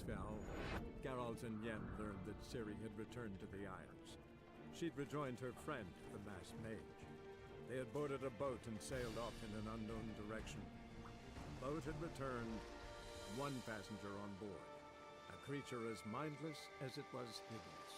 valve, Geralt and Yen learned that Ciri had returned to the Isles. She'd rejoined her friend, the masked mage. They had boarded a boat and sailed off in an unknown direction. The boat had returned, one passenger on board, a creature as mindless as it was hideous.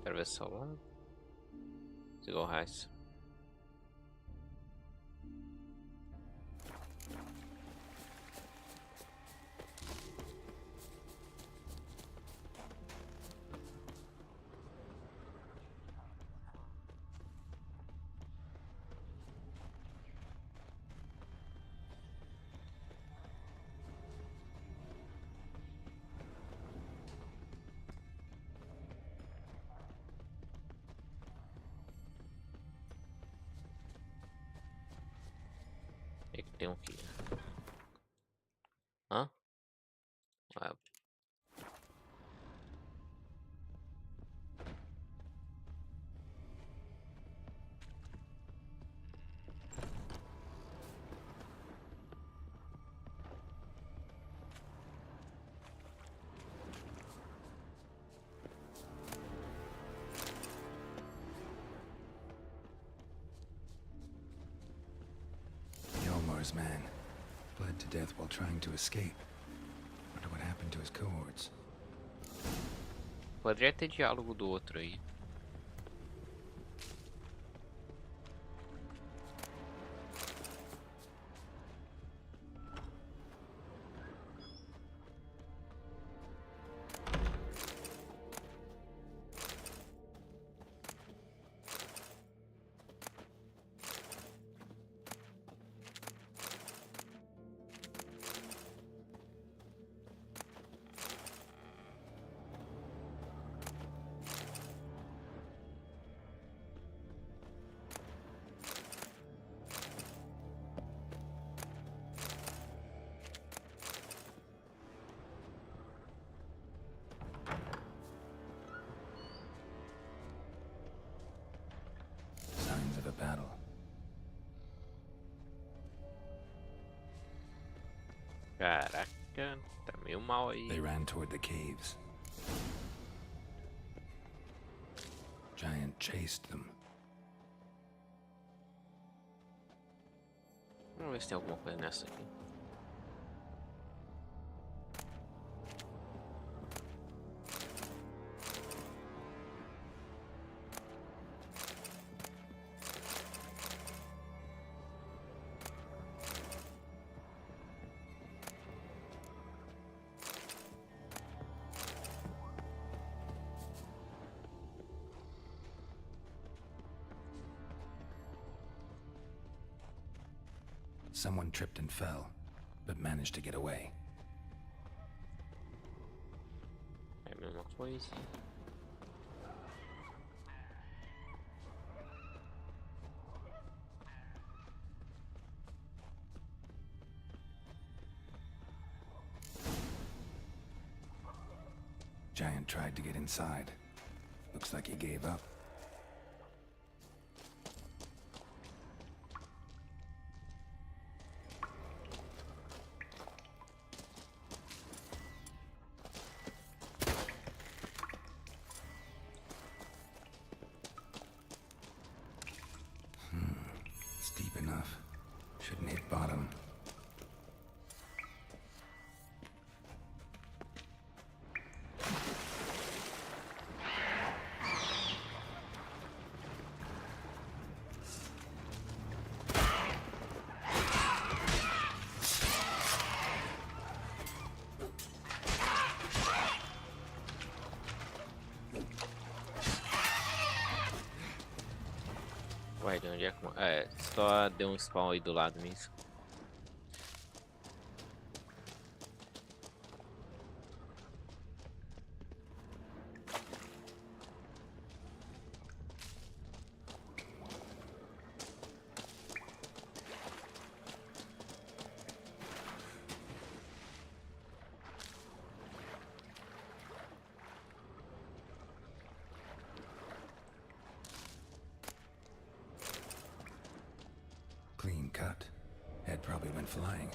Atravessar o lago. Desigual raça. O que tem aqui? Hã? Ah, Yolmar's man bled to death while trying to escape. Wonder what happened to his cohorts. poderia ter diálogo do outro aí. Signs of a battle. Caraca, tá meio mal aí. They ran toward the caves. Giant chased them. Vamos ver se tem alguma coisa nessa aqui. Someone tripped and fell, but managed to get away. É a mesma coisa. Giant tried to get inside. Looks like he gave up. Vai, de onde é que... É, só deu um spawn aí do lado mesmo. Clean cut. Head probably went flying.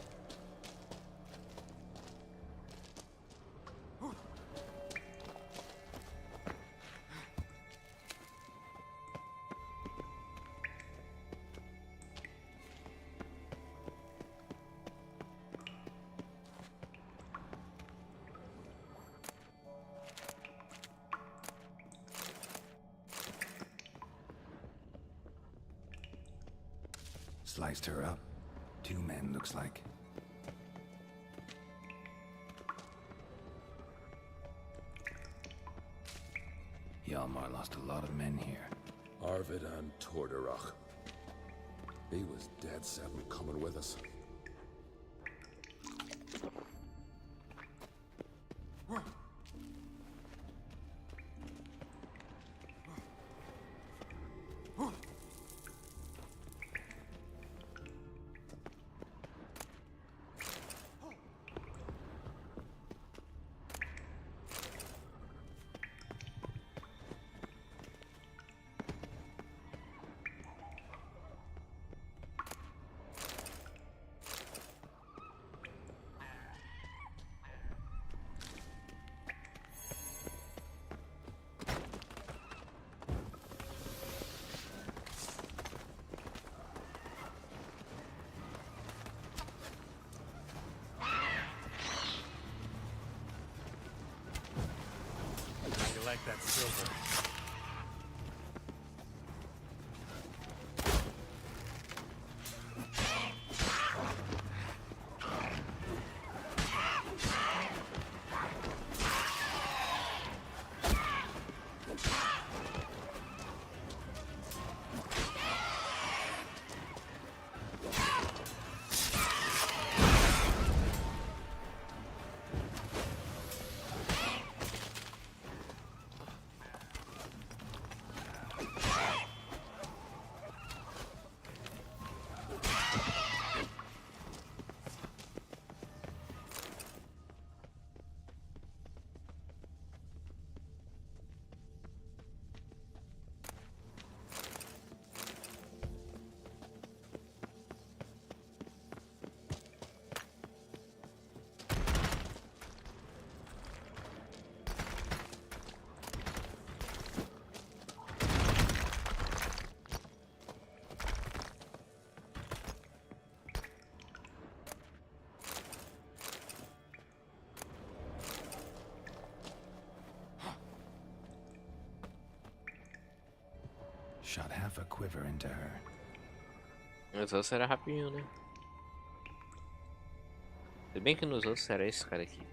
Sliced her up. 2 men, looks like. Hjalmar lost a lot of men here. Arvid and Torderach. He was dead set on coming with us. You like that silver? Shot half a quiver into her. Nos outros era rapidinho, né? Se bem que nos outros era esse cara aqui.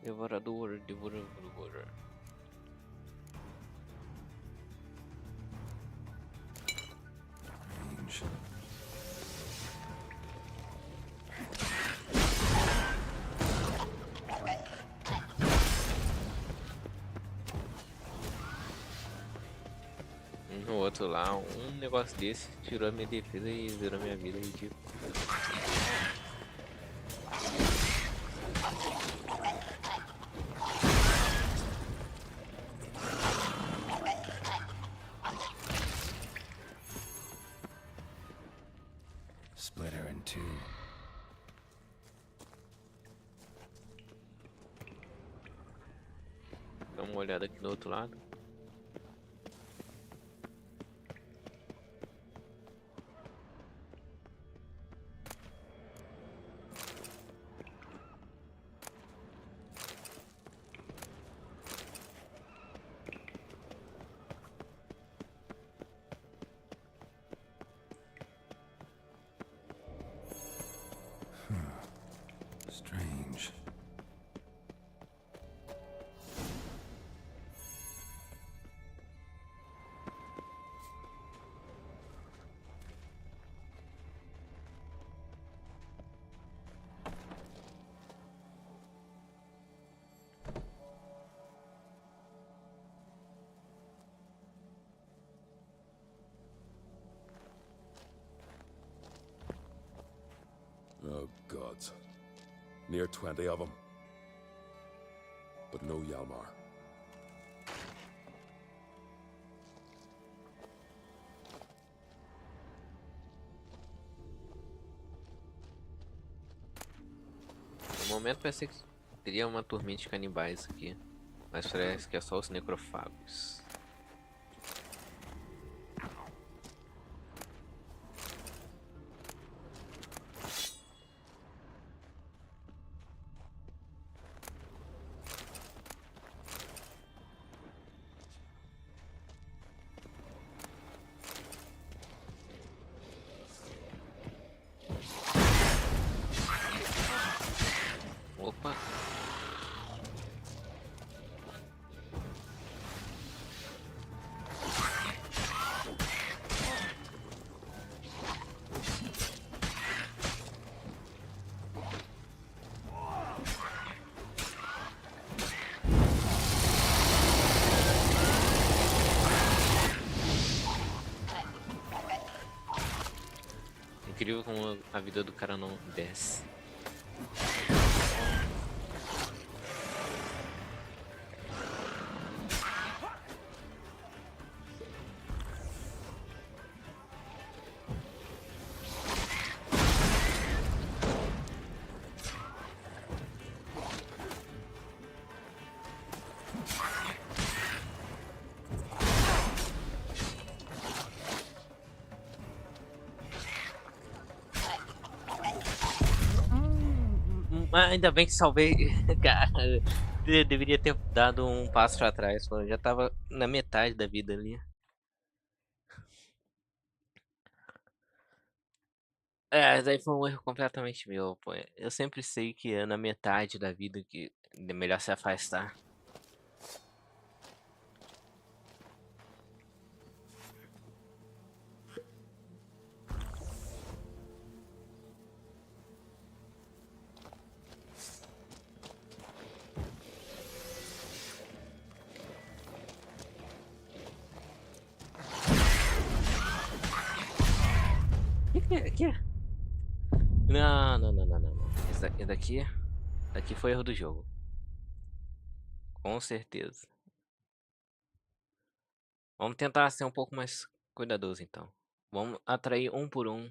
Devorador, devorador. Range. No outro lá, um negócio desse tirou a minha defesa e zerou minha vida aí, tipo. Split her in 2. Dá uma olhada aqui no outro lado. gods. Near 20 of them. But no Yalmar. No momento pensei que teria uma turminha de canibais aqui. Mas parece que é só os necrofagos. Opa! Incrível como a vida do cara não desce. Ainda bem que salvei, cara. Deveria ter dado um passo pra trás, pô. Eu já tava na metade da vida ali. É, daí foi um erro completamente meu, pô. Eu sempre sei que é na metade da vida que é melhor se afastar. Que? Não, não, não, não, não, não. Esse daqui foi erro do jogo. Com certeza. Vamos tentar ser um pouco mais cuidadoso então. Vamos atrair um por um,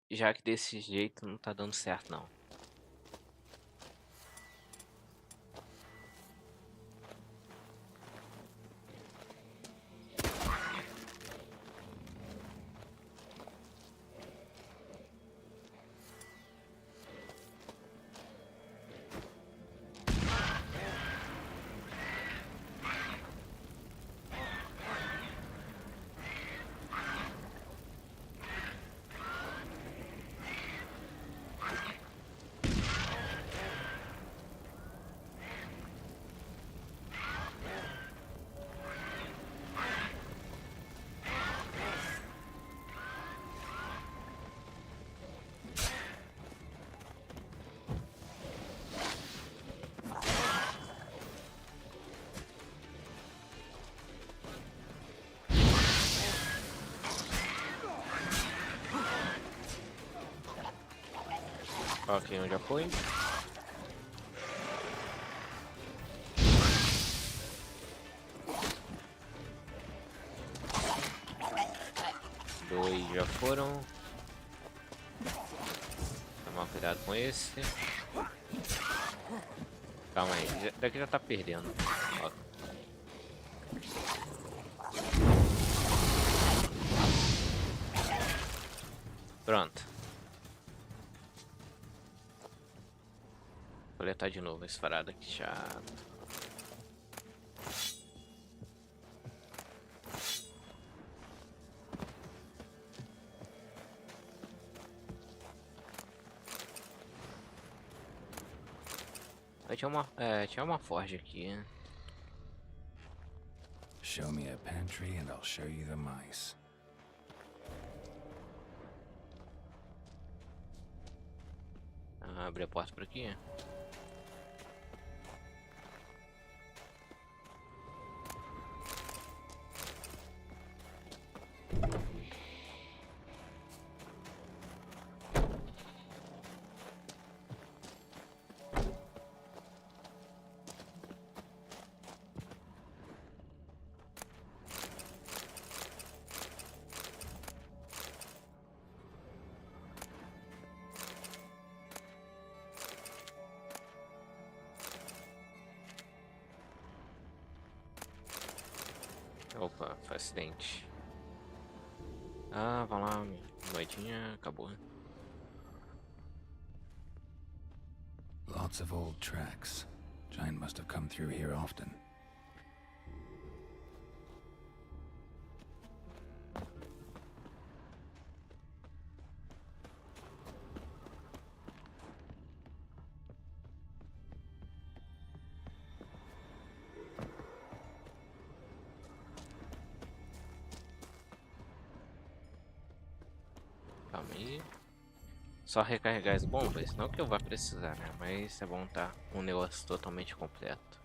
já que desse jeito não tá dando certo não. Ok, um já foi. Dois já foram. Tomar cuidado com esse. Calma aí, daqui já tá perdendo. Ó. Pronto. Vou coletar de novo esse parada aqui chato. Tinha uma forja aqui. Show me a pantry and I'll show you the mice. Abre a porta por aqui. Opa, foi acidente. Ah, vamos lá, moedinha, acabou. Lots of old tracks. Giant must have come through here often. Calma aí. Só recarregar as bombas, não que eu vá precisar, né? Mas é bom tá um negócio totalmente completo.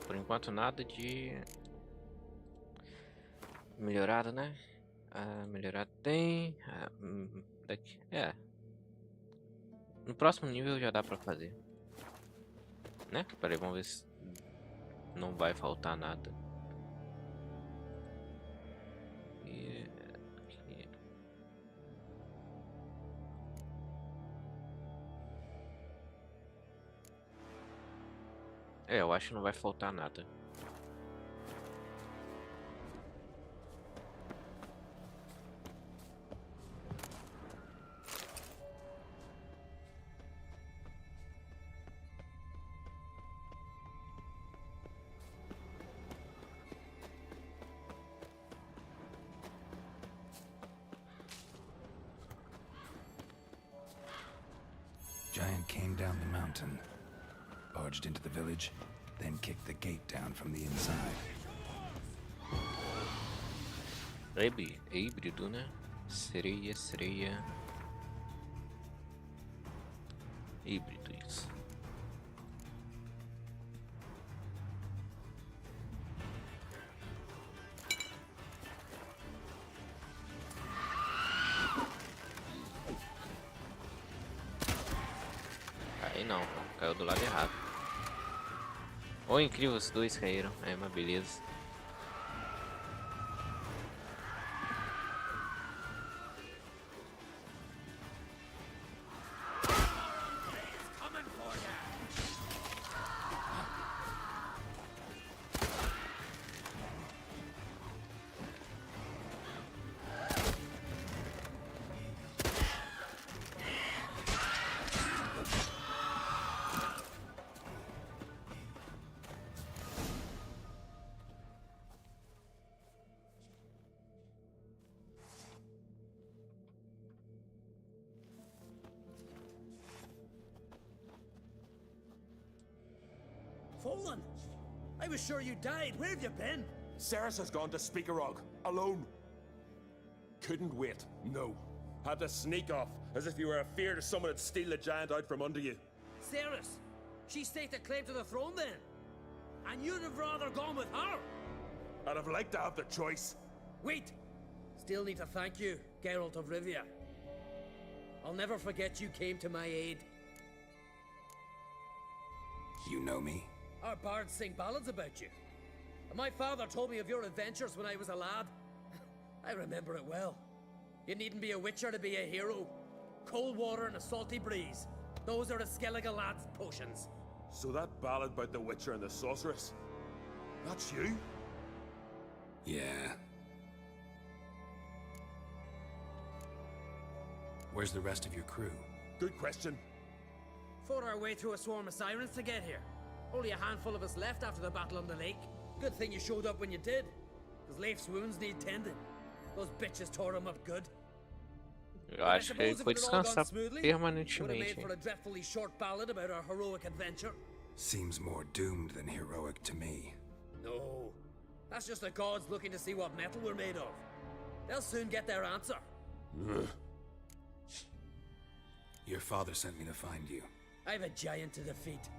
Por enquanto nada de melhorado, né? Melhorado tem. Daqui. No próximo nível já dá pra fazer. Né? Peraí, vamos ver se não vai faltar nada. E aqui. Eu acho que não vai faltar nada. Giant came down the mountain, barged into the village, then kicked the gate down from the inside. Híbrido, né? Sereia. Híbrido, isso. Aí não, caiu do lado errado. Oh, incrível, os dois caíram. É uma beleza. Fallen! I was sure you died. Where have you been? Ceres has gone to Speakerog, alone. Couldn't wait, no. Had to sneak off, as if you were afeard of someone would steal the giant out from under you. Ceres! She staked a claim to the throne then. And you'd have rather gone with her. I'd have liked to have the choice. Wait! Still need to thank you, Geralt of Rivia. I'll never forget you came to my aid. You know me? Our bards sing ballads about you. And my father told me of your adventures when I was a lad. I remember it well. You needn't be a witcher to be a hero. Cold water and a salty breeze. Those are a Skellige lad's potions. So that ballad about the Witcher and the Sorceress, that's you? Yeah. Where's the rest of your crew? Good question. Fought our way through a swarm of sirens to get here. Only a handful of us left after the battle on the lake. Good thing you showed up when you did. Because Leif's wounds need tending. Those bitches tore him up good. Eu acho que ele foi descansar permanentemente. Would have made for a dreadfully short ballad about our heroic adventure. Seems more doomed than heroic to me. No. That's just the gods looking to see what metal we're made of. They'll soon get their answer. Your father sent me to find you. I've a giant to defeat.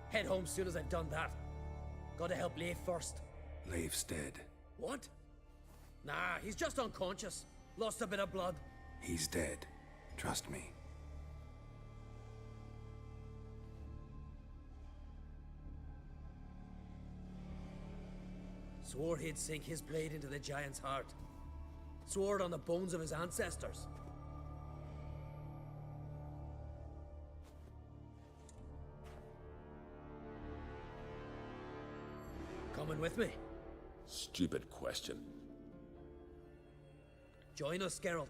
Head home soon as I've done that. Gotta help Leif first. Leif's dead. What? Nah, he's just unconscious. Lost a bit of blood. He's dead. Trust me. Swore he'd sink his blade into the giant's heart. Swore it on the bones of his ancestors. Coming with me? Stupid question. Join us, Geralt.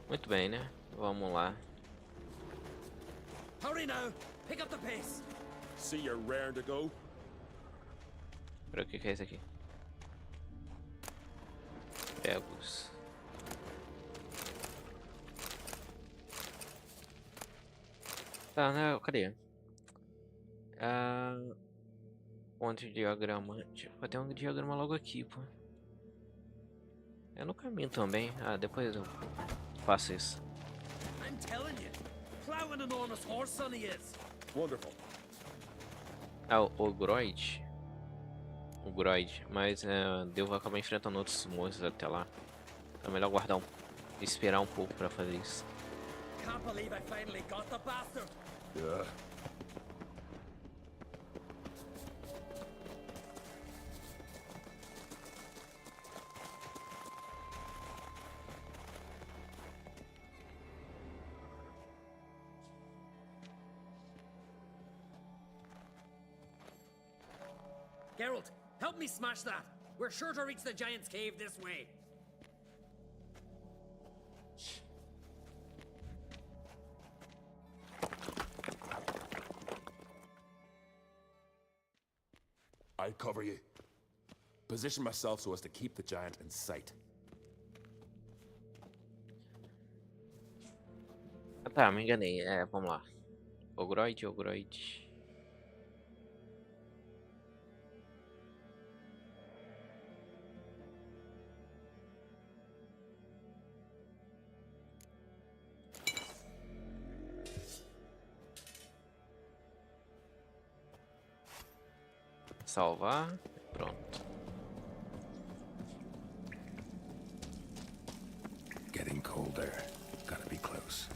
Muito bem, né? Vamos lá. Hurry now! Pick up the pace! See you're raring to go? Espera, o que é isso aqui? Pegos. Tá, né? Cadê? Ponto de diagrama. Vai ter um diagrama logo aqui, pô. É no caminho também. Depois eu faço isso. I'm telling you, plow an enormous horse son he is. Wonderful. O Groid. O Groid. Mas devo acabar enfrentando outros monstros até lá. É melhor guardar esperar um pouco pra fazer isso. Can't believe I finally got the bastard. Yeah. Geralt, help me smash that. We're sure to reach the giant's cave this way. I'll cover you. Position myself so as to keep the giant in sight. Tá, me enganei. Vamos lá. Ogroid, Ogroid. Salvar. Pronto. Getting colder. Gotta be close.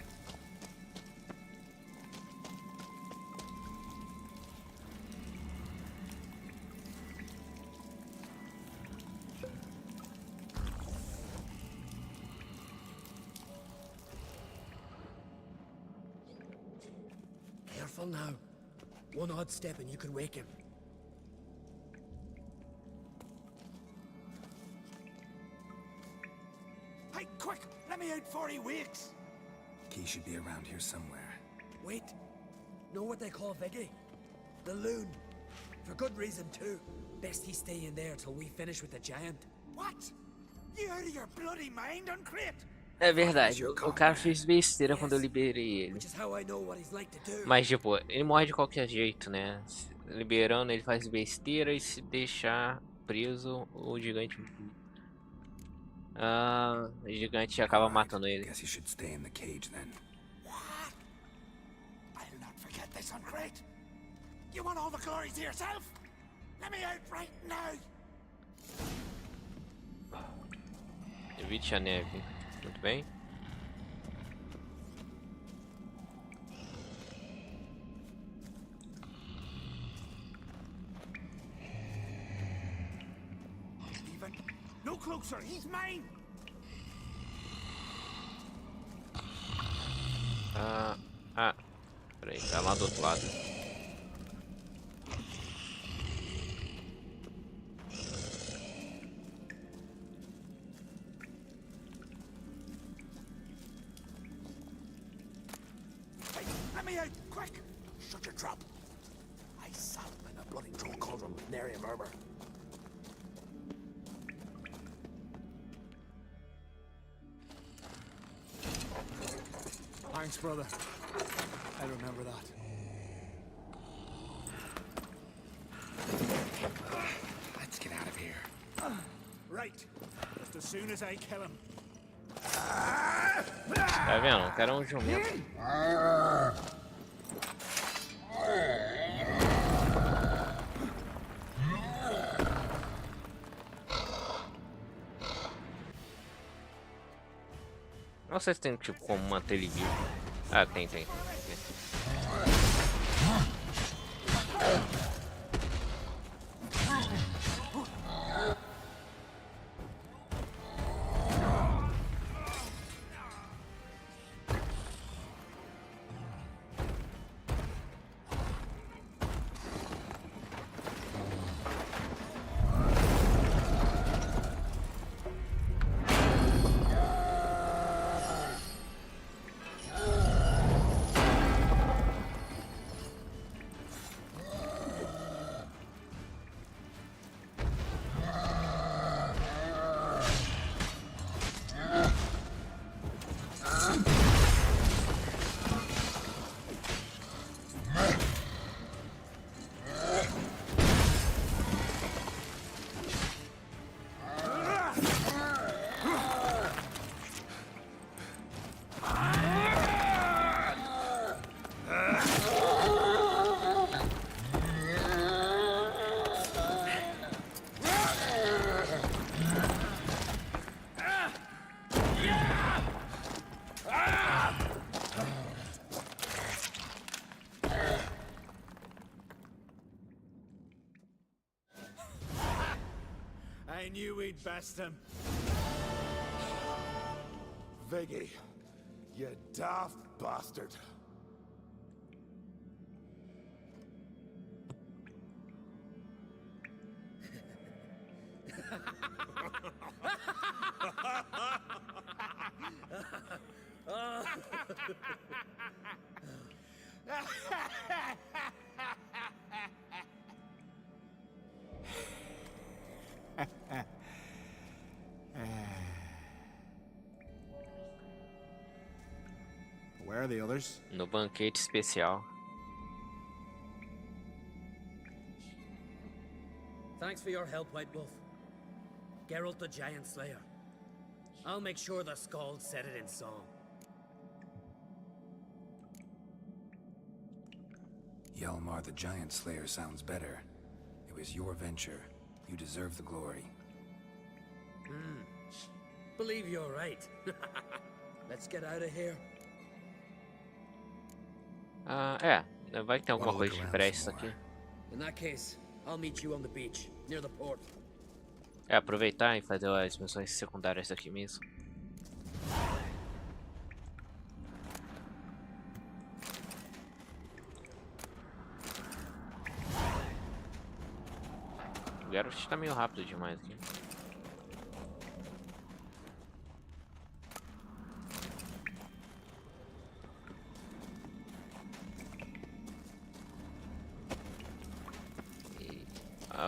Careful now. One odd step and you can wake him. Hey, quick! Let me out before he wakes! Key should be around here somewhere. Wait. Know what they call Viggy? The loon. For good reason too. Best he stay in there till we finish with the giant. What? You out of your bloody mind, Uncrate? É verdade, o cara fez besteira quando eu liberei ele. Which is how I know what he's like to do. Mas tipo, ele morre de qualquer jeito, né? Liberando, ele faz besteira e se deixar preso, o gigante. O gigante acaba matando ele. Guess you should stay in the cage then. What? I'll not forget this, Uncrate. You want all the glory to yourself? Let me out right now! Evite a neve. Muito bem. Even. No closer, he's mine! Peraí, tá lá do outro lado. Hey, let me out, quick! Shut your trap! I sat in a bloody troll cauldron with nary a murmur. Thanks, brother. I remember that. right. Just as soon as I kill him. Tá vendo? O cara é um jumento. Não sei se tem tipo como manter ele vivo. Ah, tem. I knew we'd best him. Viggy, you daft bastard. Where are the others? No banquete especial. Thanks for your help, White Wolf. Geralt the Giant Slayer. I'll make sure the Skald said it in song. Hjalmar the Giant Slayer sounds better. It was your venture. You deserve the glory. Believe you're right. Let's get out of here. Vai que tem alguma coisa de pressa aqui. In that case, I'll meet you on the beach, near the port. Aproveitar e fazer as missões secundárias aqui mesmo. O Geralt tá meio rápido demais aqui.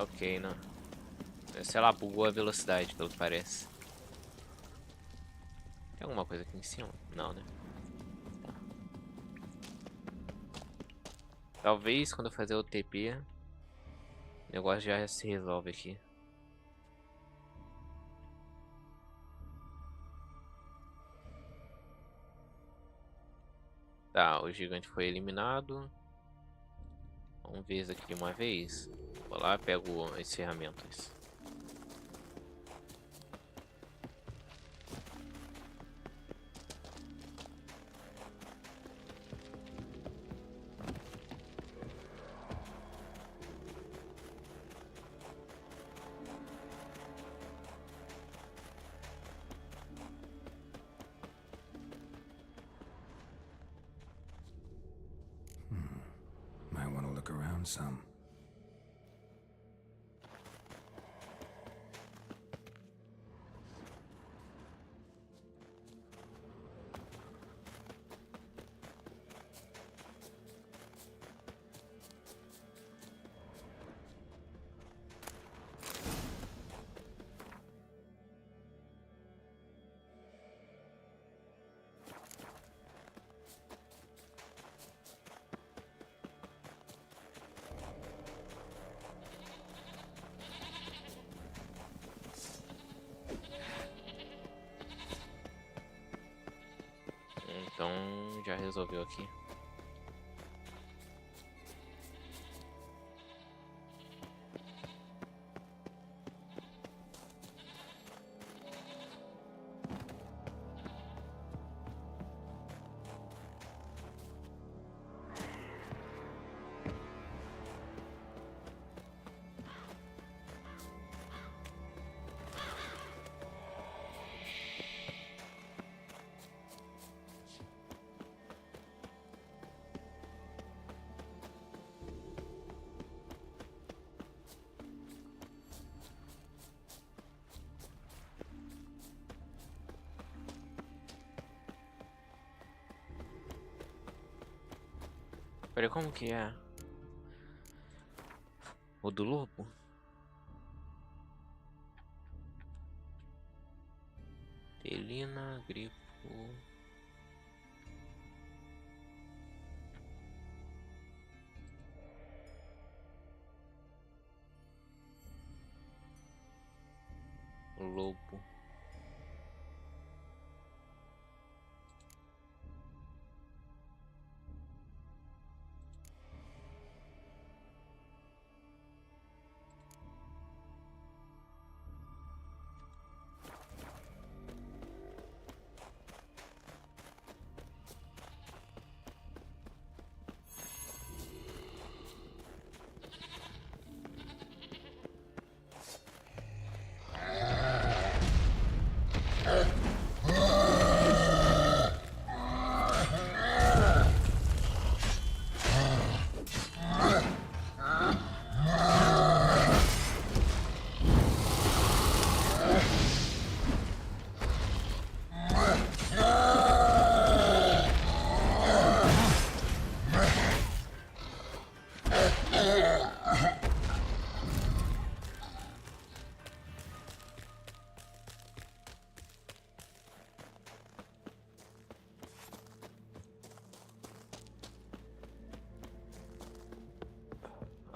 Ok, não. Sei lá, bugou a velocidade, pelo que parece. Tem alguma coisa aqui em cima? Não, né? Tá. Talvez quando eu fazer o TP, o negócio já se resolve aqui. Tá, o gigante foi eliminado. Vamos ver isso aqui de uma vez. Vou lá, pego as ferramentas. Might want to look around some. Então já resolveu aqui. Peraí, como que é? O do lobo? Felina, grifo. Lobo.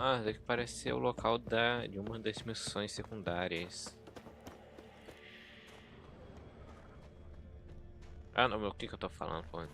Ah, daqui parece ser o local de uma das missões secundárias. Ah, não, o que que eu tô falando, pô?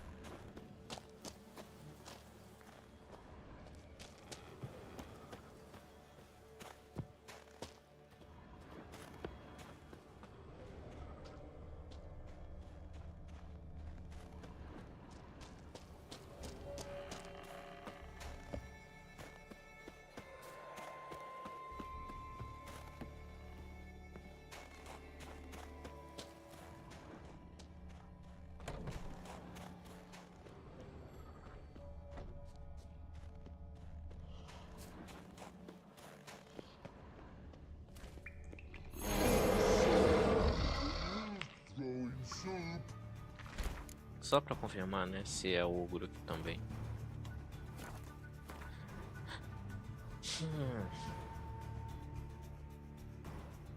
Só pra confirmar, né, se é o ogro aqui também.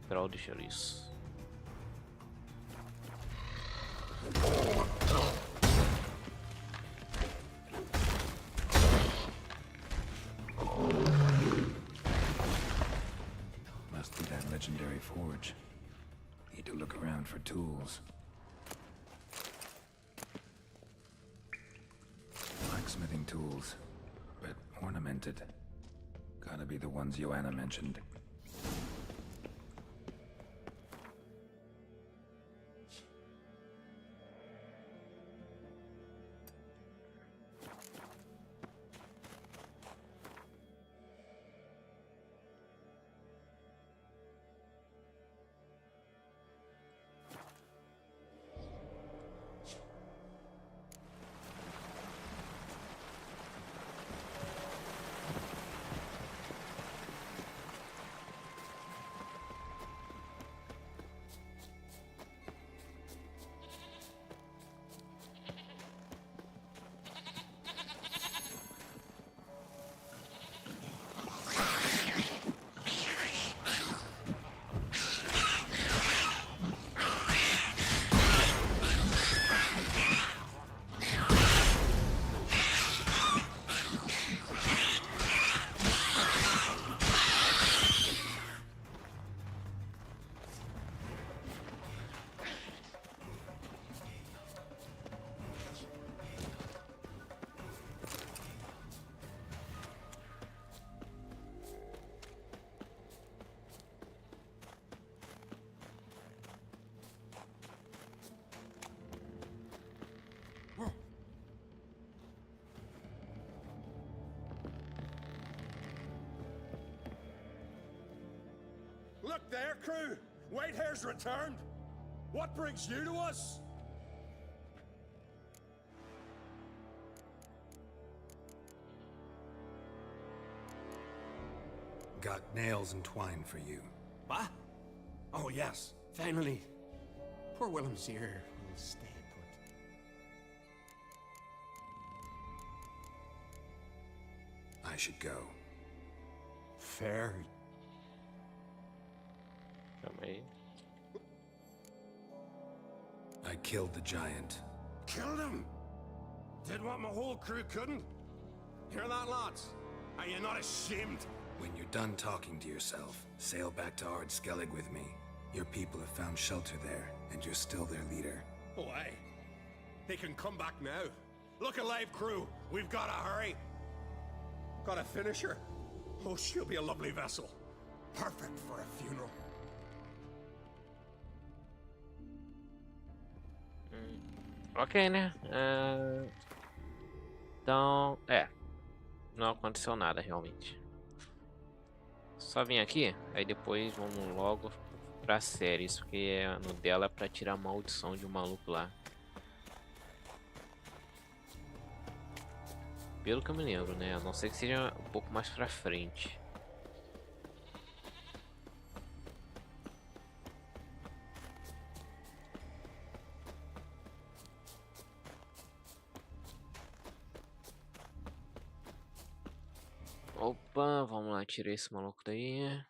Grau de chouriço. Must be that legendary forge. Need to look around for tools. Blacksmithing tools, but ornamented. Gotta be the ones Joanna mentioned. there, crew! Whitehair's returned! What brings you to us? Got nails and twine for you. What? Oh, yes. Finally. Poor Willem's here will stay put. I should go. Fair. Calma aí. I killed the giant. Killed him! Did what my whole crew couldn't? Hear that, lads? Are you not ashamed? When you're done talking to yourself, sail back to Ard Skellig with me. Your people have found shelter there, and you're still their leader. Oh, aye. He can come back now. Look alive, crew. We've got to hurry. Got to finish her. Oh, she'll be a lovely vessel. Perfect for a funeral. Ok, né? Então, não aconteceu nada realmente. Só vim aqui, aí depois vamos logo pra série. Isso que é no dela pra tirar a maldição de um maluco lá. Pelo que eu me lembro, né? A não ser que seja um pouco mais pra frente. Opa, vamos lá, tirar esse maluco daí.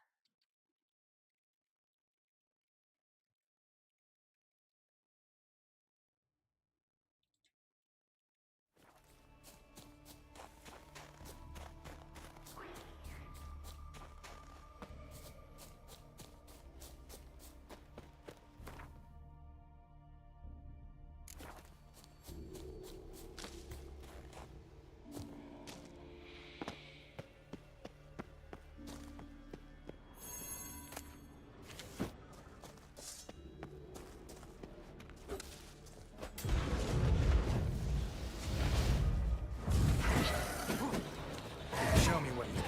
Show me what you got.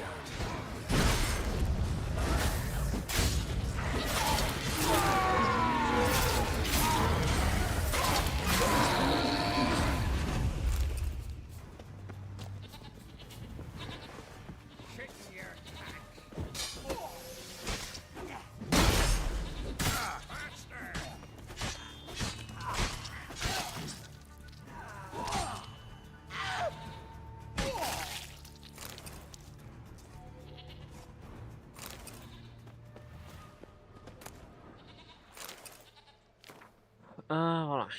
Vamos lá.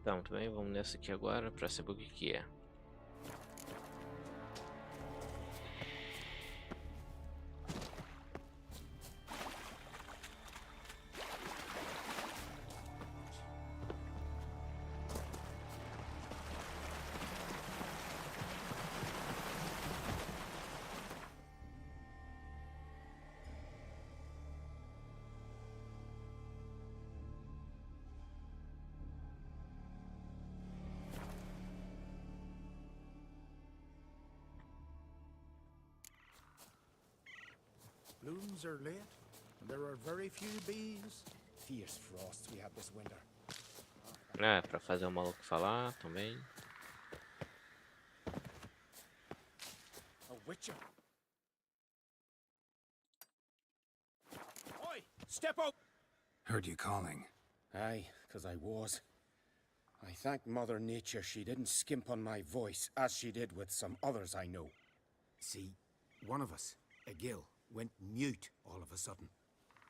Então, também vamos nessa aqui agora para saber o que que é. Blooms are late, and there are very few bees. Fierce frosts we had this winter. É, pra fazer o maluco falar também. A witcher. Oi! Step out! Heard you calling. Aye, 'cause I was. I thank Mother Nature she didn't skimp on my voice, as she did with some others I know. See, one of us, a gill, went mute all of a sudden.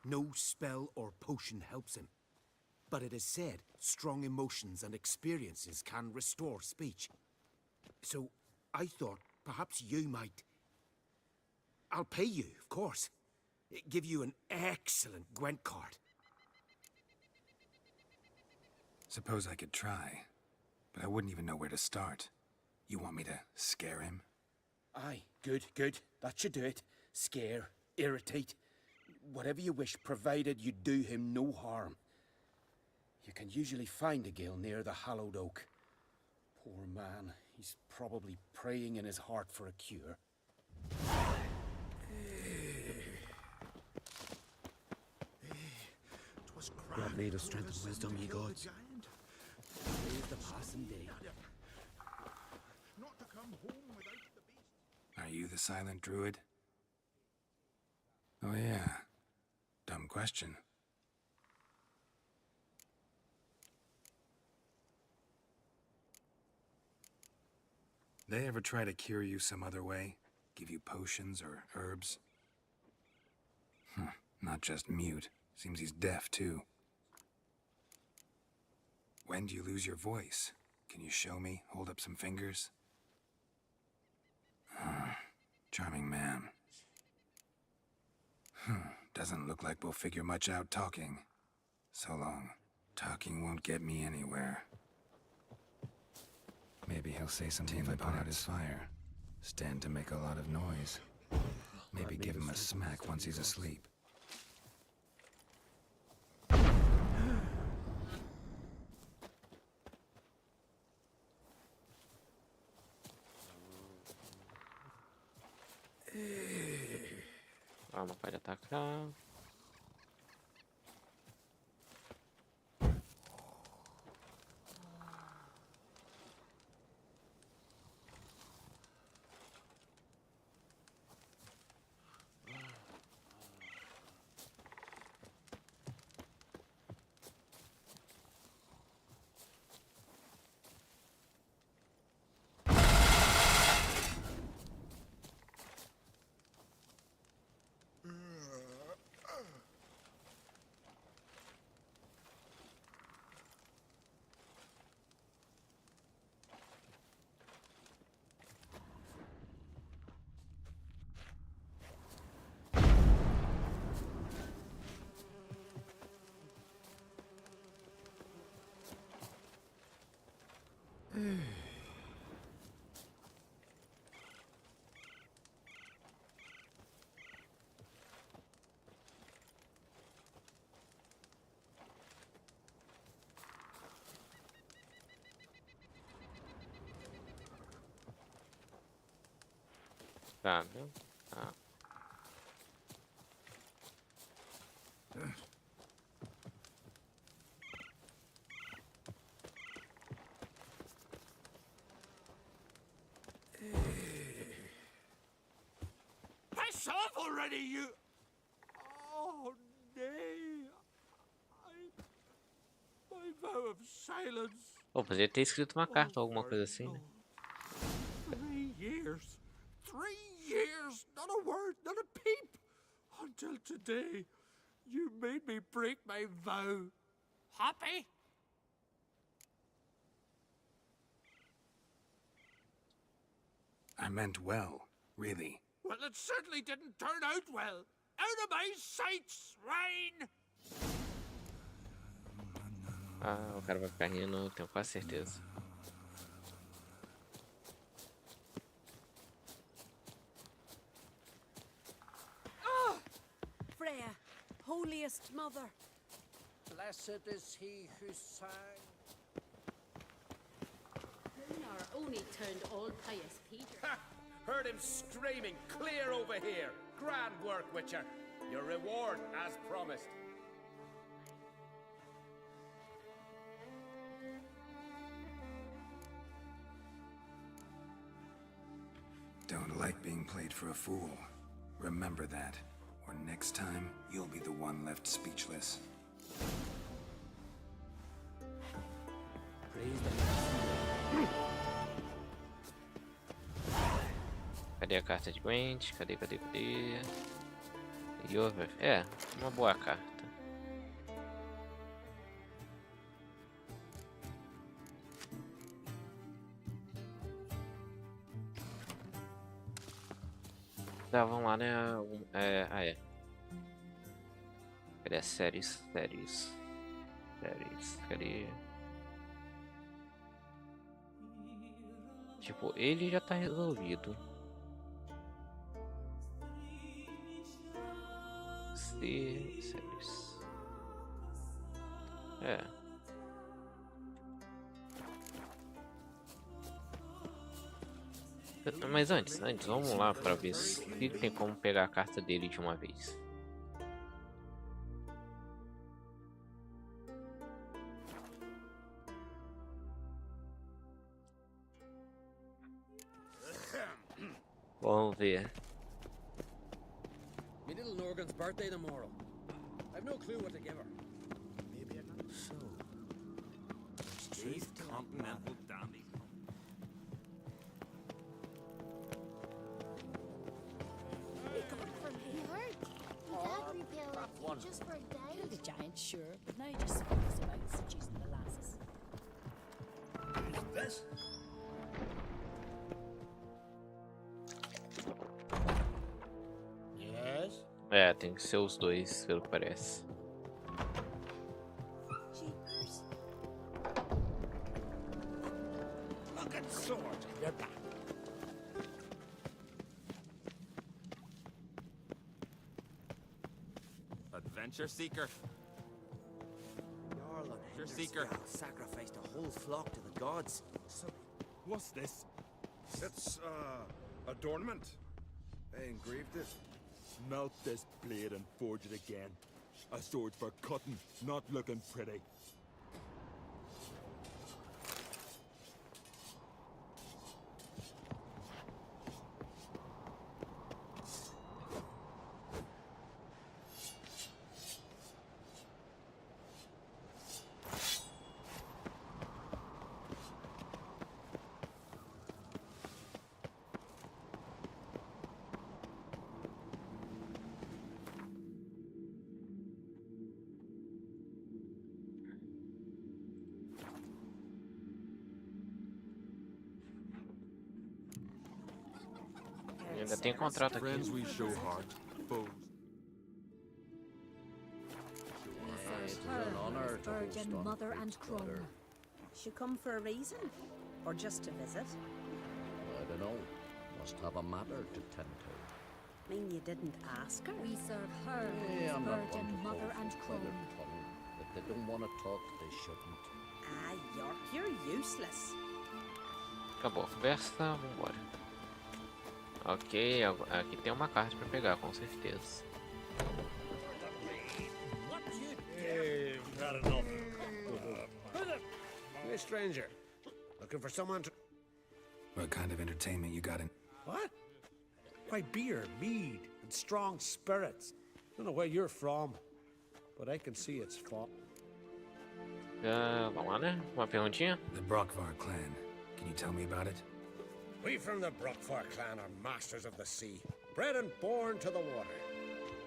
No spell or potion helps him. But it is said strong emotions and experiences can restore speech. So I thought perhaps you might... I'll pay you, of course. Give you an excellent Gwent card. Suppose I could try, but I wouldn't even know where to start. You want me to scare him? Aye, good, good. That should do it. Scare, irritate, whatever you wish, provided you do him no harm. You can usually find a gill near the hallowed oak. Poor man, he's probably praying in his heart for a cure. God need of strength and wisdom, ye gods. Praise the passing day. Not to come home without the beast. Are you the silent druid? Oh yeah. Dumb question. They ever try to cure you some other way? Give you potions or herbs? Not just mute. Seems he's deaf, too. When do you lose your voice? Can you show me? Hold up some fingers? Charming man. Doesn't look like we'll figure much out talking. So long. Talking won't get me anywhere. Maybe he'll say something if I put out his fire. Stand to make a lot of noise. Maybe give him a smack once he's asleep. Não pode atacar. Tá, viu? Tá. Piss off already, you... Oh, nay. My vow of silence. Pô, poderia ter escrito uma carta ou alguma coisa assim, né? 3 years. 3 years. Not a word, not a peep. Until today, you made me break my vow. Happy? I meant well, really. Well, it certainly didn't turn out well. Out of my sight, swine! Ah, o cara vai ficar rindo, tenho quase certeza. Freya, holiest mother. Blessed is he who sang. Gunnar only turned old pious Peter. Ha! Heard him screaming clear over here. Grand work, Witcher. Your reward as promised. Don't like being played for a fool. Remember that, or next time you'll be the one left speechless. Cadê a carta de Gwent? Cadê? Yover. É, uma boa carta. Tá, vamos lá, né? Cadê as séries? Cadê? Tipo, ele já tá resolvido. Séries. É. Mas antes, vamos lá pra ver se tem como pegar a carta dele de uma vez. Vamos ver. Me little Norgan's birthday tomorrow. I've no clue what to give her. Maybe not so. Chief Continental Dandy. You heard? You can't repair it just for a You're day. the giant, sure, but now you just focus about seducing the lasses. This? Yes? É, tem que ser os dois, pelo que parece. Jeepers. Look at sword. You're back. Adventure seeker. Jarl Your seeker. sacrificed a whole flock to the gods. So What's this? It's, adornment. They engraved it. Melt this blade and forge it again. A sword for cutting, not looking pretty. Ainda tem contrato aqui. Friends we show heart, foes. Virgin Mother and Crone. She come for a reason? Or just to visit? I don't know. Must have a matter to tend to. Mean you didn't ask her? We serve her, Yeah, I'm not one Virgin to Mother hold and by Crone. their tongue. If they don't want to talk, they shouldn't. Ah, York, you're useless. Acabou a conversa, vambora. Ok, aqui tem uma carta pra pegar, com certeza. Hey, not enough. Hey, stranger. Looking for someone to... What kind of entertainment you got in? What? Why, beer, mead, and strong spirits. Don't know where you're from, but I can see it's fun. Vamos lá, né? Uma perguntinha? The Brockvar clan. Can you tell me about it? We from the Brockfar clan are masters of the sea, bred and born to the water.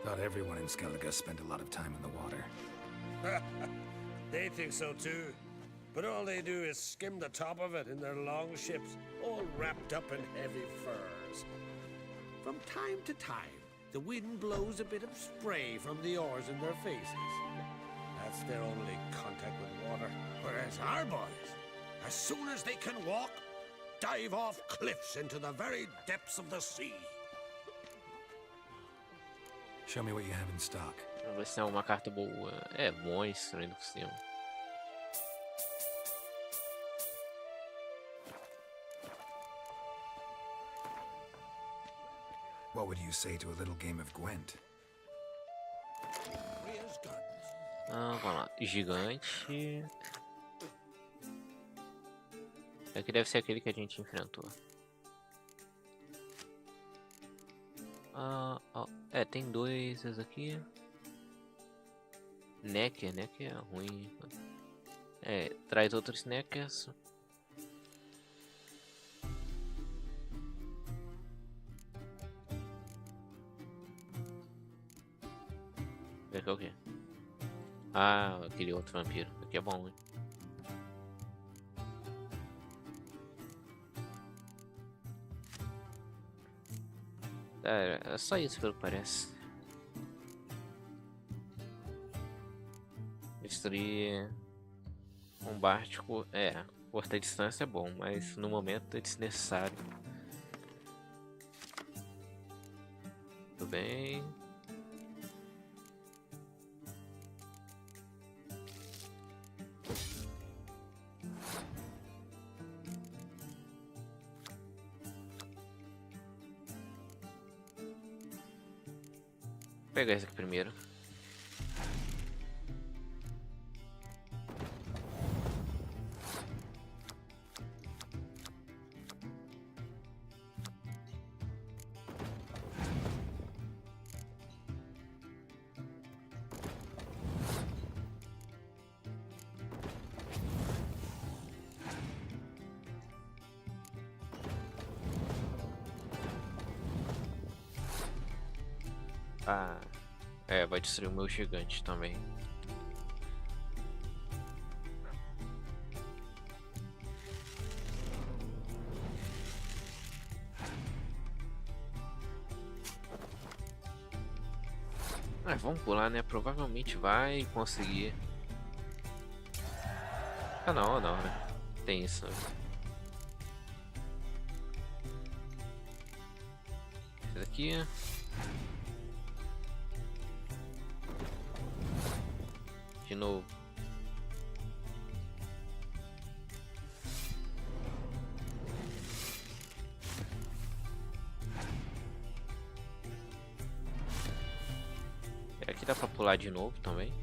Thought everyone in Skellige spent a lot of time in the water. They think so too. But all they do is skim the top of it in their long ships, all wrapped up in heavy furs. From time to time, the wind blows a bit of spray from the oars in their faces. That's their only contact with water. Whereas our boys, as soon as they can walk, dive off cliffs into the very depths of the sea. Show me what you have in stock. Vamos ver se tem alguma carta boa. É, monstro ainda por cima. What would you say to a little game of Gwent? Vamos lá. Gigante. Aqui deve ser aquele que a gente enfrentou. É, tem dois esses aqui. Necker é ruim. É, traz outros Neckers. Vê que é o quê? Ah, aquele outro vampiro. Aqui é bom, hein? É só isso pelo que parece. Destruir um bártico. Cortar distância é bom, mas no momento é desnecessário. Tudo bem. Vou pegar esse aqui primeiro. Vai destruir o meu gigante também. Vamos pular, né? Provavelmente vai conseguir. Não, né? Tem isso. Esse daqui. De novo. Aqui dá pra pular de novo também.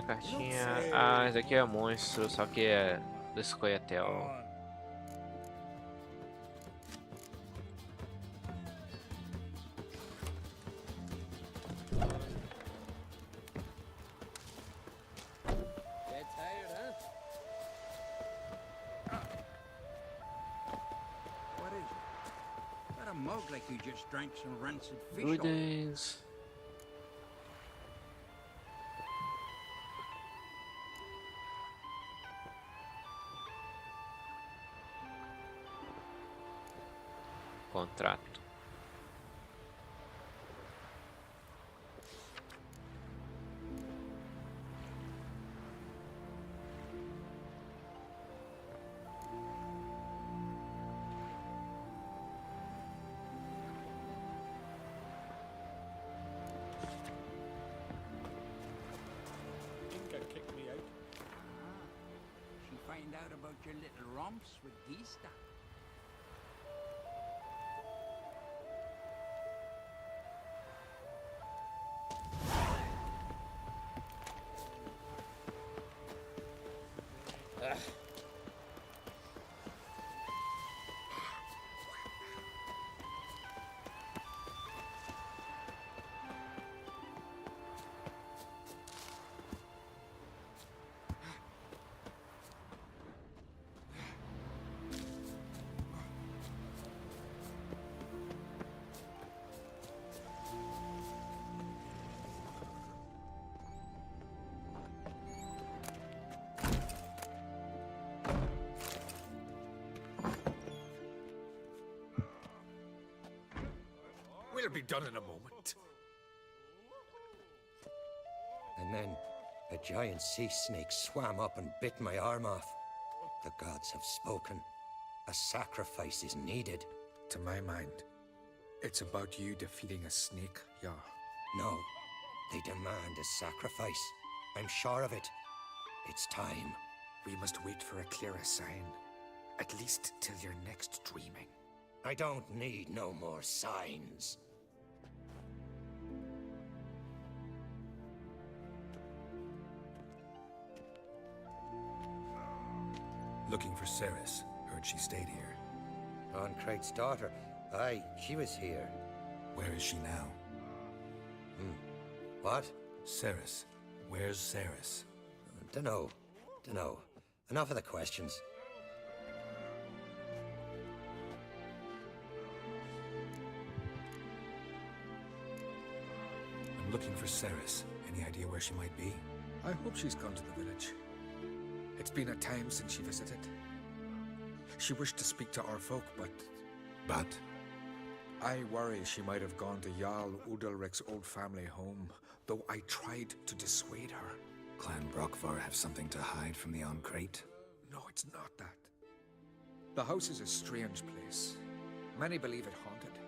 Cartinha. Ah, esse aqui é monstro, só que é do Escoiatel. Doides. Contrato. Inca kicked me out. She find out about your little romps with Gista. We'll be done in a moment. And then a giant sea snake swam up and bit my arm off. The gods have spoken. A sacrifice is needed. To my mind, it's about you defeating a snake, Jarl. No, they demand a sacrifice. I'm sure of it. It's time. We must wait for a clearer sign. At least till your next dreaming. I don't need no more signs. Looking for Ceres. Heard she stayed here. Oncrate's daughter. Aye, she was here. Where is she now? What? Ceres. Where's Ceres? Dunno. Enough of the questions. I'm looking for Ceres. Any idea where she might be? I hope she's gone to the village. It's been a time since she visited. She wished to speak to our folk, but... But? I worry she might have gone to Jarl Udalric's old family home, though I tried to dissuade her. Clan Brockvar have something to hide from the Oncrate? No, it's not that. The house is a strange place. Many believe it haunted.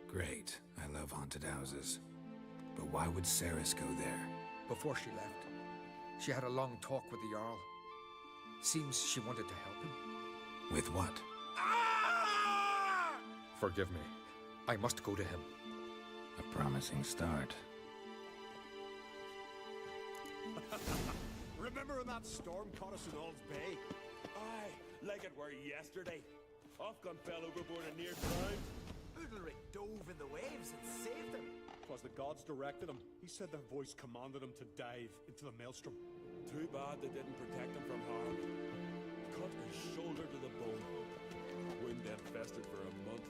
Great. I love haunted houses. But why would Ceres go there? Before she left, she had a long talk with the Jarl. Seems she wanted to help him. With what? Forgive me. I must go to him. A promising start. Remember when that storm caught us in All's Bay? Aye, like it were yesterday. Ofcom fell overboard and near drowned. Udalric dove in the waves and saved him. 'Twas the gods directed him. He said their voice commanded him to dive into the maelstrom. Too bad they didn't protect him from harm. Cut his shoulder to the bone. Wound then festered for a month.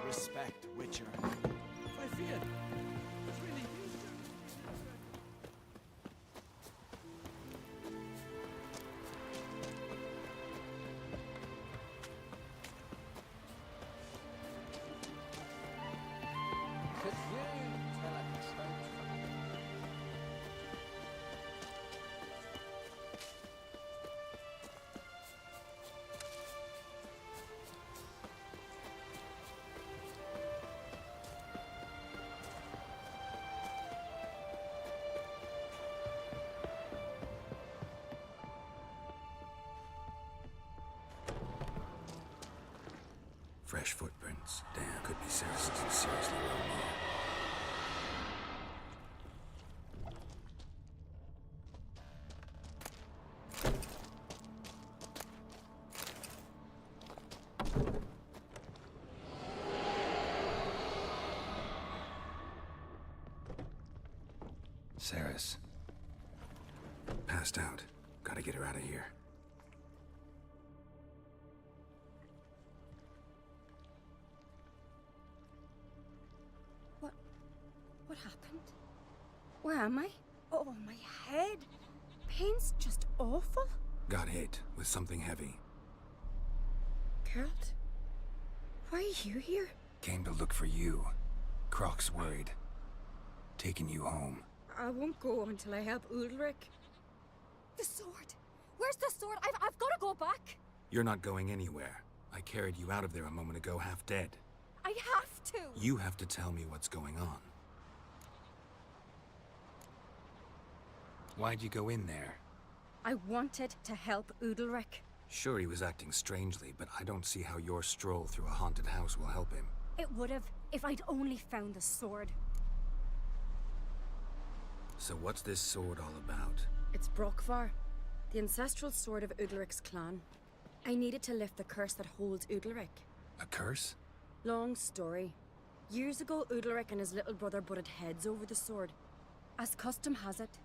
Respect, Witcher. I fear. It's really Could you tell a truth? Fresh footprints. Damn, could be Ceres isn't seriously well known. Ceres. Passed out. Gotta get her out of here. What happened? Where am I? Oh, my head. Pain's just awful. Got hit with something heavy. Geralt? Why are you here? Came to look for you. Croc's worried. Taking you home. I won't go until I help Udalric. The sword! Where's the sword? I've got to go back! You're not going anywhere. I carried you out of there a moment ago half dead. I have to! You have to tell me what's going on. Why'd you go in there? I wanted to help Udalric. Sure, he was acting strangely, but I don't see how your stroll through a haunted house will help him. It would have, if I'd only found the sword. So what's this sword all about? It's Brockvar, the ancestral sword of Udalric's clan. I needed to lift the curse that holds Udalric. A curse? Long story. Years ago, Udalric and his little brother butted heads over the sword. As custom has it,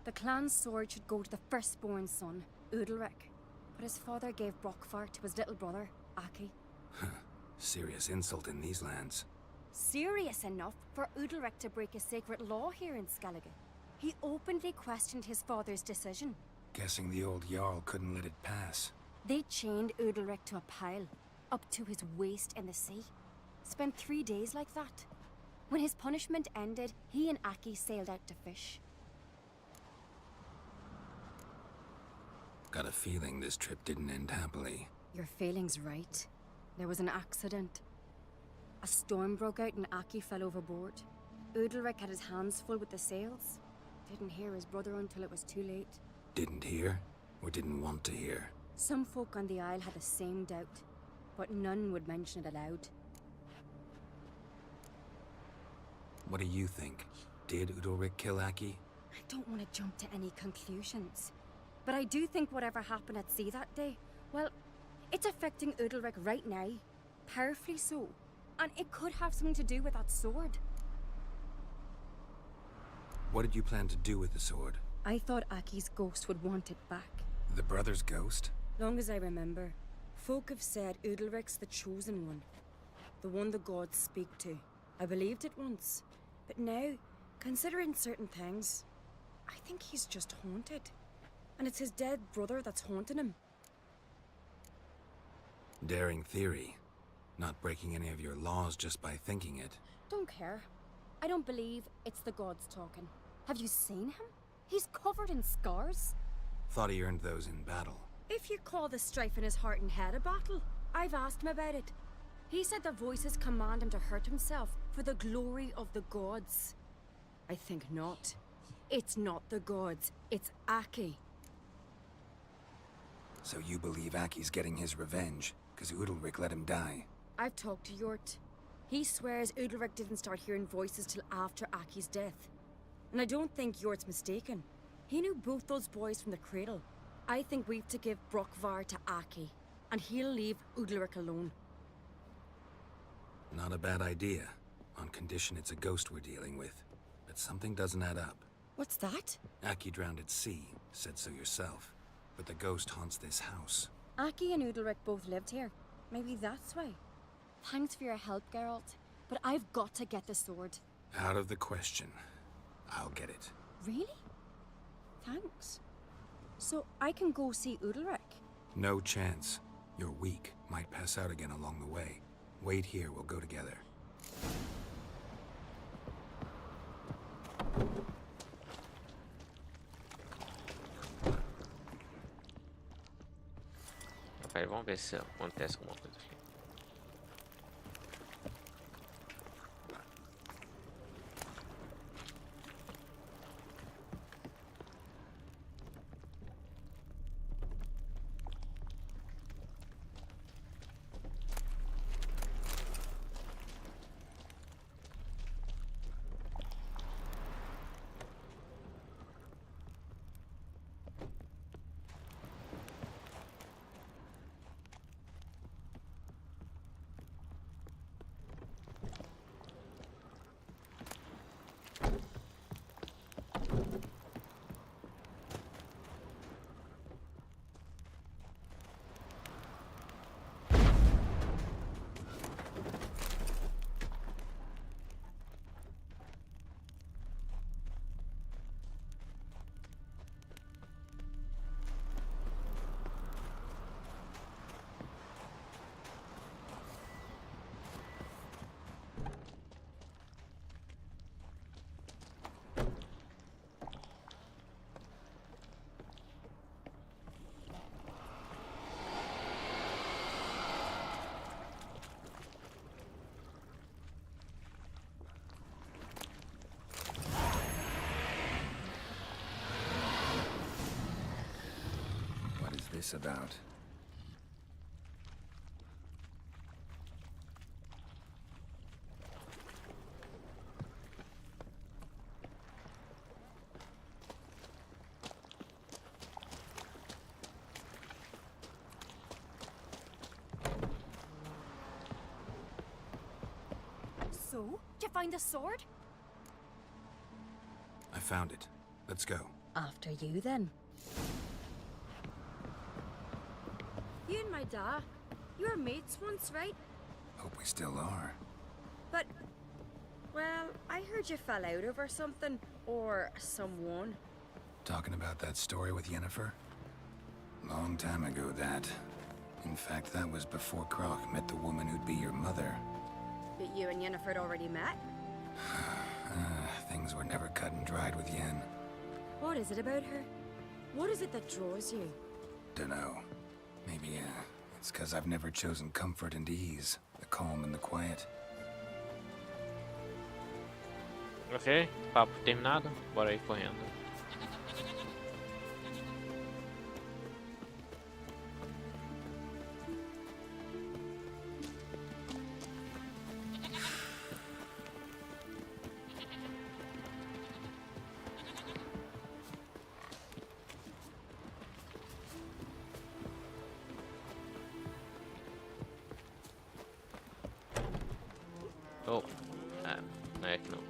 the clan's sword should go to the firstborn son, Udalric. But his father gave Brockvar to his little brother, Aki. Serious insult in these lands. Serious enough for Udalric to break a sacred law here in Skellige. He openly questioned his father's decision. Guessing the old Jarl couldn't let it pass. They chained Udalric to a pile, up to his waist in the sea. Spent 3 days like that. When his punishment ended, he and Aki sailed out to fish. Got a feeling this trip didn't end happily. Your feeling's right. There was an accident. A storm broke out and Aki fell overboard. Udalric had his hands full with the sails. Didn't hear his brother until it was too late. Didn't hear, or didn't want to hear? Some folk on the Isle had the same doubt, but none would mention it aloud. What do you think? Did Udalric kill Aki? I don't want to jump to any conclusions, but I do think whatever happened at sea that day, well, it's affecting Udalric right now, powerfully so, and it could have something to do with that sword. What did you plan to do with the sword? I thought Aki's ghost would want it back. The brother's ghost? Long as I remember, folk have said Udalric's the chosen one, the one the gods speak to. I believed it once, but now, considering certain things, I think he's just haunted. And it's his dead brother that's haunting him. Daring theory. Not breaking any of your laws just by thinking it. Don't care. I don't believe it's the gods talking. Have you seen him? He's covered in scars. Thought he earned those in battle. If you call the strife in his heart and head a battle, I've asked him about it. He said the voices command him to hurt himself for the glory of the gods. I think not. It's not the gods, it's Aki. So you believe Aki's getting his revenge, because Udalric let him die? I've talked to Yort. He swears Udalric didn't start hearing voices till after Aki's death. And I don't think Yort's mistaken. He knew both those boys from the cradle. I think we've to give Brokvar to Aki, and he'll leave Udalric alone. Not a bad idea, on condition it's a ghost we're dealing with. But something doesn't add up. What's that? Aki drowned at sea, said so yourself. But the ghost haunts this house. Aki and Udalric both lived here. Maybe that's why. Thanks for your help, Geralt. But I've got to get the sword. Out of the question. I'll get it. Really? Thanks. So I can go see Udalric? No chance. You're weak. Might pass out again along the way. Wait here, we'll go together. Rapaz, vamos ver se acontece alguma coisa aqui. This about? So, did you find the sword? I found it. Let's go. After you, then. You and my da, you were mates once, right? Hope we still are. But, well, I heard you fell out over something, or someone. Talking about that story with Yennefer? Long time ago, that. In fact, that was before Croc met the woman who'd be your mother. But you and Yennefer had already met? Things were never cut and dried with Yen. What is it about her? What is it that draws you? Dunno. Maybe, it's 'cause I've never chosen comfort and ease, the calm and the quiet. Ok, papo terminado. Bora aí correndo. Oh, não é que não.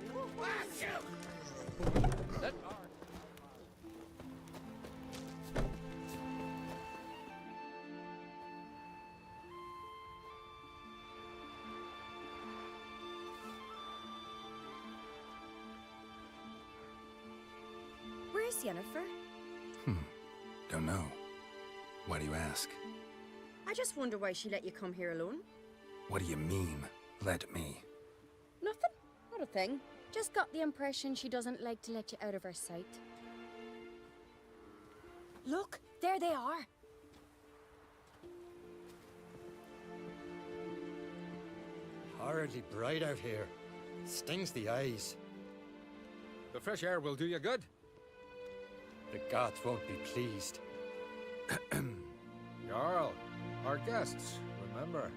Where's Yennefer? Don't know. Why do you ask? I just wonder why she let you come here alone. What do you mean, let me? Nothing. Not a thing. Just got the impression she doesn't like to let you out of her sight. Look, there they are. Horridly bright out here. Stings the eyes. The fresh air will do you good. The gods won't be pleased. Jarl, our guests, remember.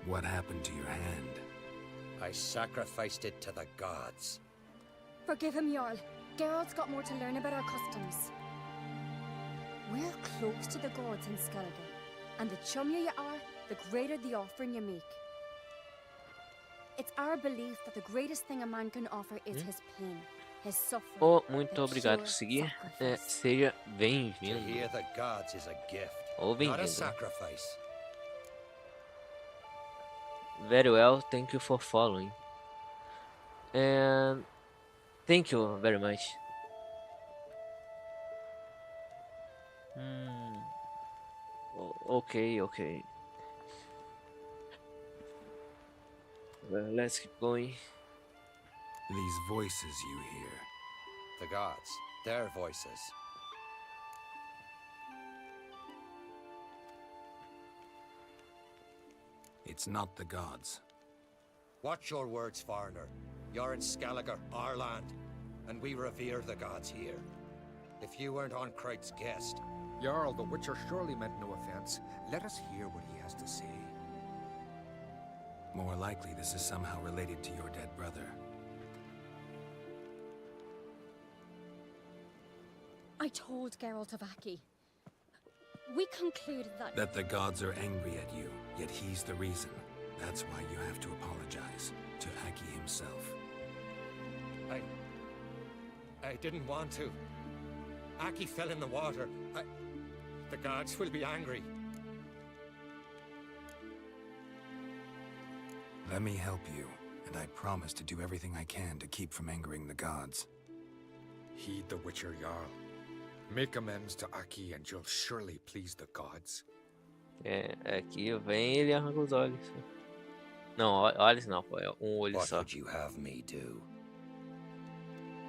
What happened to your hand? I sacrificed it to the gods. Forgive him, Jarl. Geralt's got more to learn about our customs. We're close to the gods in Skellige, and the chummier you are, the greater the offering you make. It's our belief that the greatest thing a man can offer is his pain, his suffering. Oh, muito obrigado por seguir. Seja bem-vindo. To hear the gods is a gift, Ou not a bem-vindo. sacrifice. Very well, thank you for following. And thank you very much. Okay. Well, let's keep going. These voices you hear. The gods, their voices. It's not the gods. Watch your words, foreigner. You're in Skellige, our land, and we revere the gods here. If you weren't Onkreit's guest... Jarl, the Witcher surely meant no offense. Let us hear what he has to say. More likely this is somehow related to your dead brother. I told Geralt of Aki. We concluded that... That the gods are angry at you, yet he's the reason. That's why you have to apologize to Aki himself. I didn't want to. Aki fell in the water. The gods will be angry. Let me help you, and I promise to do everything I can to keep from angering the gods. Heed the Witcher, Jarl. Make amends to Aki and you'll surely please the gods. Aqui vem ele e arranca os olhos. Não, olhos não, pô, é olho What só. would you have me do?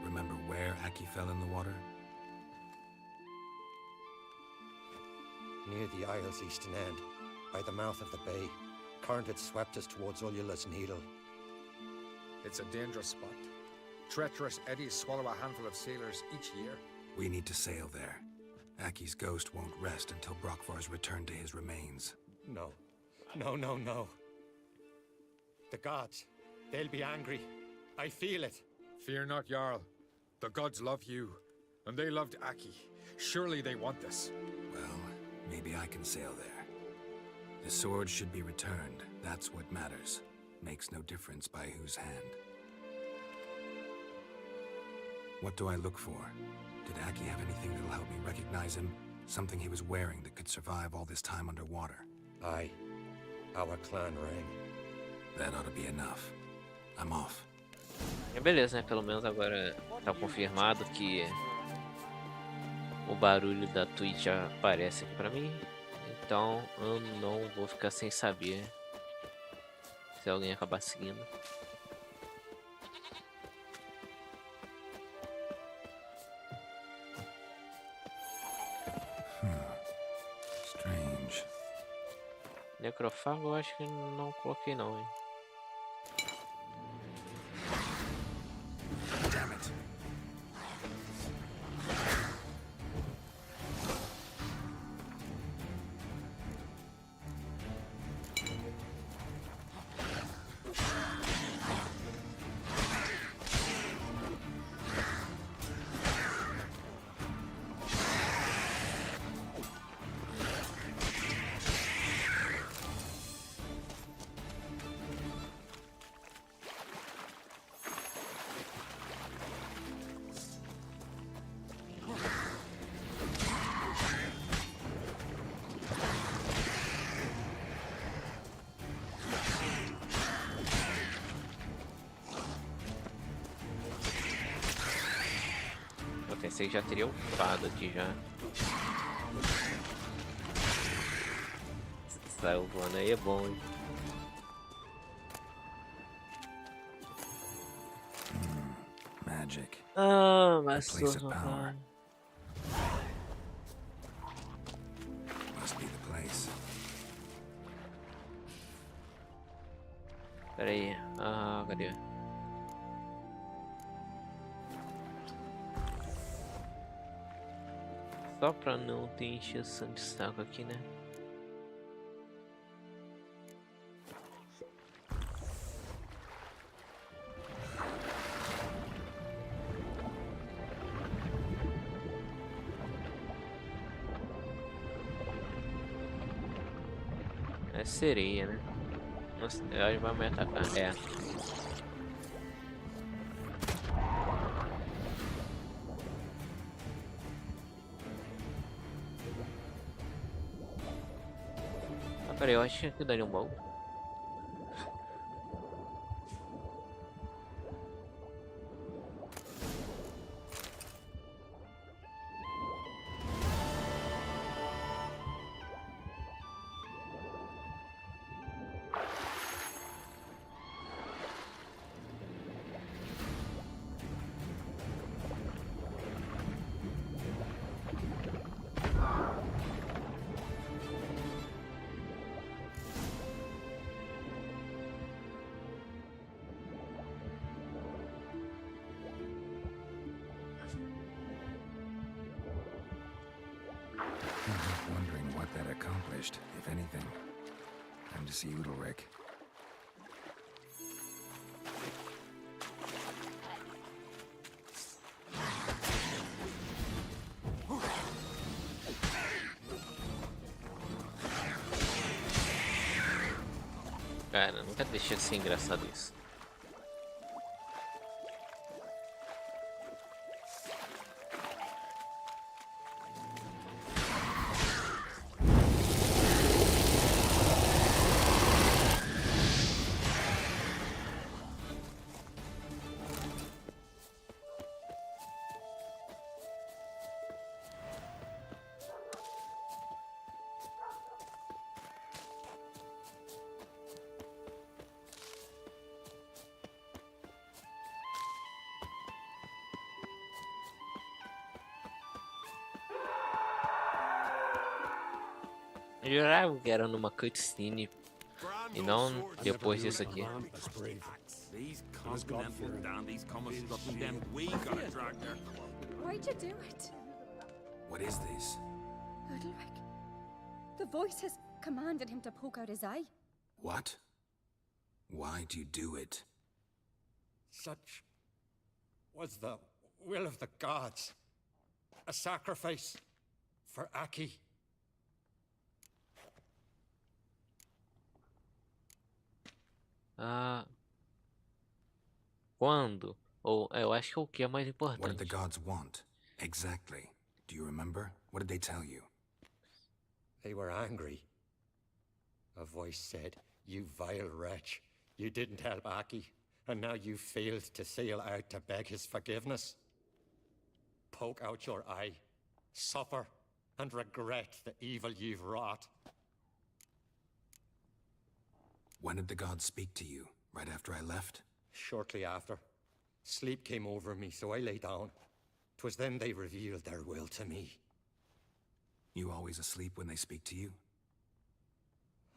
Remember where Aki fell in the water? Near the isle's eastern end, by the mouth of the bay. Current had swept us towards Ullula's Needle. It's a dangerous spot. Treacherous eddies swallow a handful of sailors each year. We need to sail there. Aki's ghost won't rest until Brokvar's returned to his remains. No. The gods, they'll be angry. I feel it. Fear not, Jarl. The gods love you, and they loved Aki. Surely they want this. Well, maybe I can sail there. The sword should be returned. That's what matters. Makes no difference by whose hand. What do I look for? Did Aki have anything that'll help me recognize him? Something he was wearing that could survive all this time underwater? Aye. Our clan ring. That ought to be enough. I'm off. Beleza, né? Pelo menos agora tá confirmado que o barulho da Twitch aparece aqui pra mim. Então eu não vou ficar sem saber se alguém acabar seguindo. Strange. Necrofago eu acho que não coloquei não, hein. Damn it. Eu pensei que já teria upado aqui já. Saiu voando aí é bom, hein. Magic. Ah, mas Place of power. Must be the place. Pera aí. Ah, cadê? Só pra não ter encheção de saco aqui, né? É sereia, né? Nossa, ela vai me atacar. É. Ah, peraí, eu acho que daria um baú. Wondering what that accomplished, if anything. Time to see Udalric. Cara, nunca deixa de ser engraçado isso. Eu jurava que era numa cutscene e não depois disso aqui. Why'd you do it? What is this? Udalric. The voice has commanded him to poke out his eye. What? Why'd you do it? Such was the will of the gods. A sacrifice for Aki. Ah, quando? Ou eu acho que o que é mais What did importante. the gods want? Exactly. Do you remember? What did they tell you? They were angry. A voice said, "You vile wretch. You didn't help Aki, and now you failed to sail out to beg his forgiveness. Poke out your eye, Suffer and regret the evil you've wrought. When did the gods speak to you? Right after I left? Shortly after. Sleep came over me, so I lay down. 'Twas then they revealed their will to me. You always asleep when they speak to you?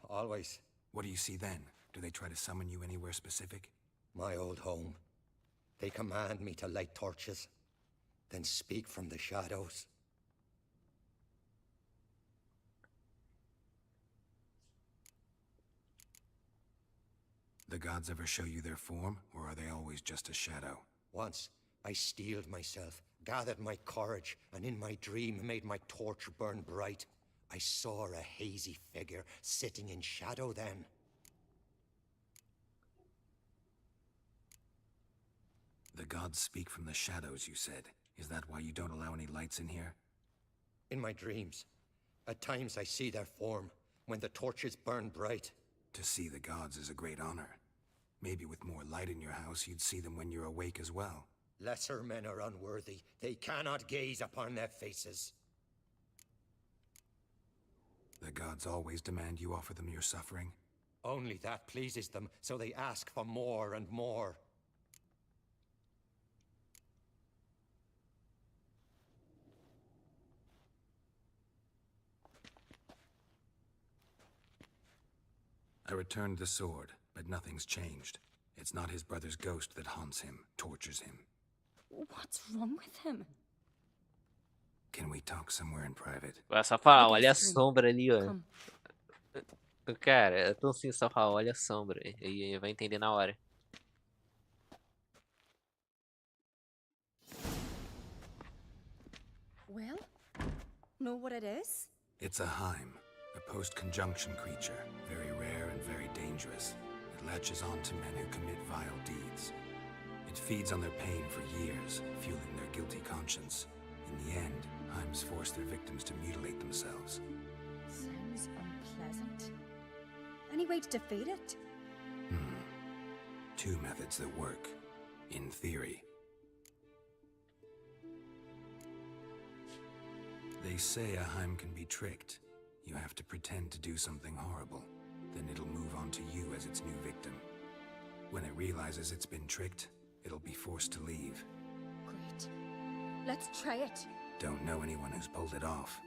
Always. What do you see then? Do they try to summon you anywhere specific? My old home. They command me to light torches, then speak from the shadows. The gods ever show you their form, or are they always just a shadow? Once, I steeled myself, gathered my courage, and in my dream made my torch burn bright. I saw a hazy figure sitting in shadow then. The gods speak from the shadows, you said. Is that why you don't allow any lights in here? In my dreams. At times I see their form, when the torches burn bright. To see the gods is a great honor. Maybe with more light in your house, you'd see them when you're awake as well. Lesser men are unworthy. They cannot gaze upon their faces. The gods always demand you offer them your suffering? Only that pleases them, so they ask for more and more. I returned the sword, but nothing's changed. It's not his brother's ghost that haunts him, tortures him. What's wrong with him? Can we talk somewhere in private? Vai só falar, olha a sombra ali, ó. Cara, é tão simples só falar, olha a sombra. E vai entender na hora. Well, know what it is? It's a Heim, a post-conjunction creature, very rare and very dangerous. It latches on to men who commit vile deeds. It feeds on their pain for years, fueling their guilty conscience. In the end, Heims force their victims to mutilate themselves. Sounds unpleasant. Any way to defeat it? Two methods that work, in theory. They say a Heim can be tricked. You have to pretend to do something horrible. Then it'll move on to you as its new victim. When it realizes it's been tricked, it'll be forced to leave. Great. Let's try it. Don't know anyone who's pulled it off.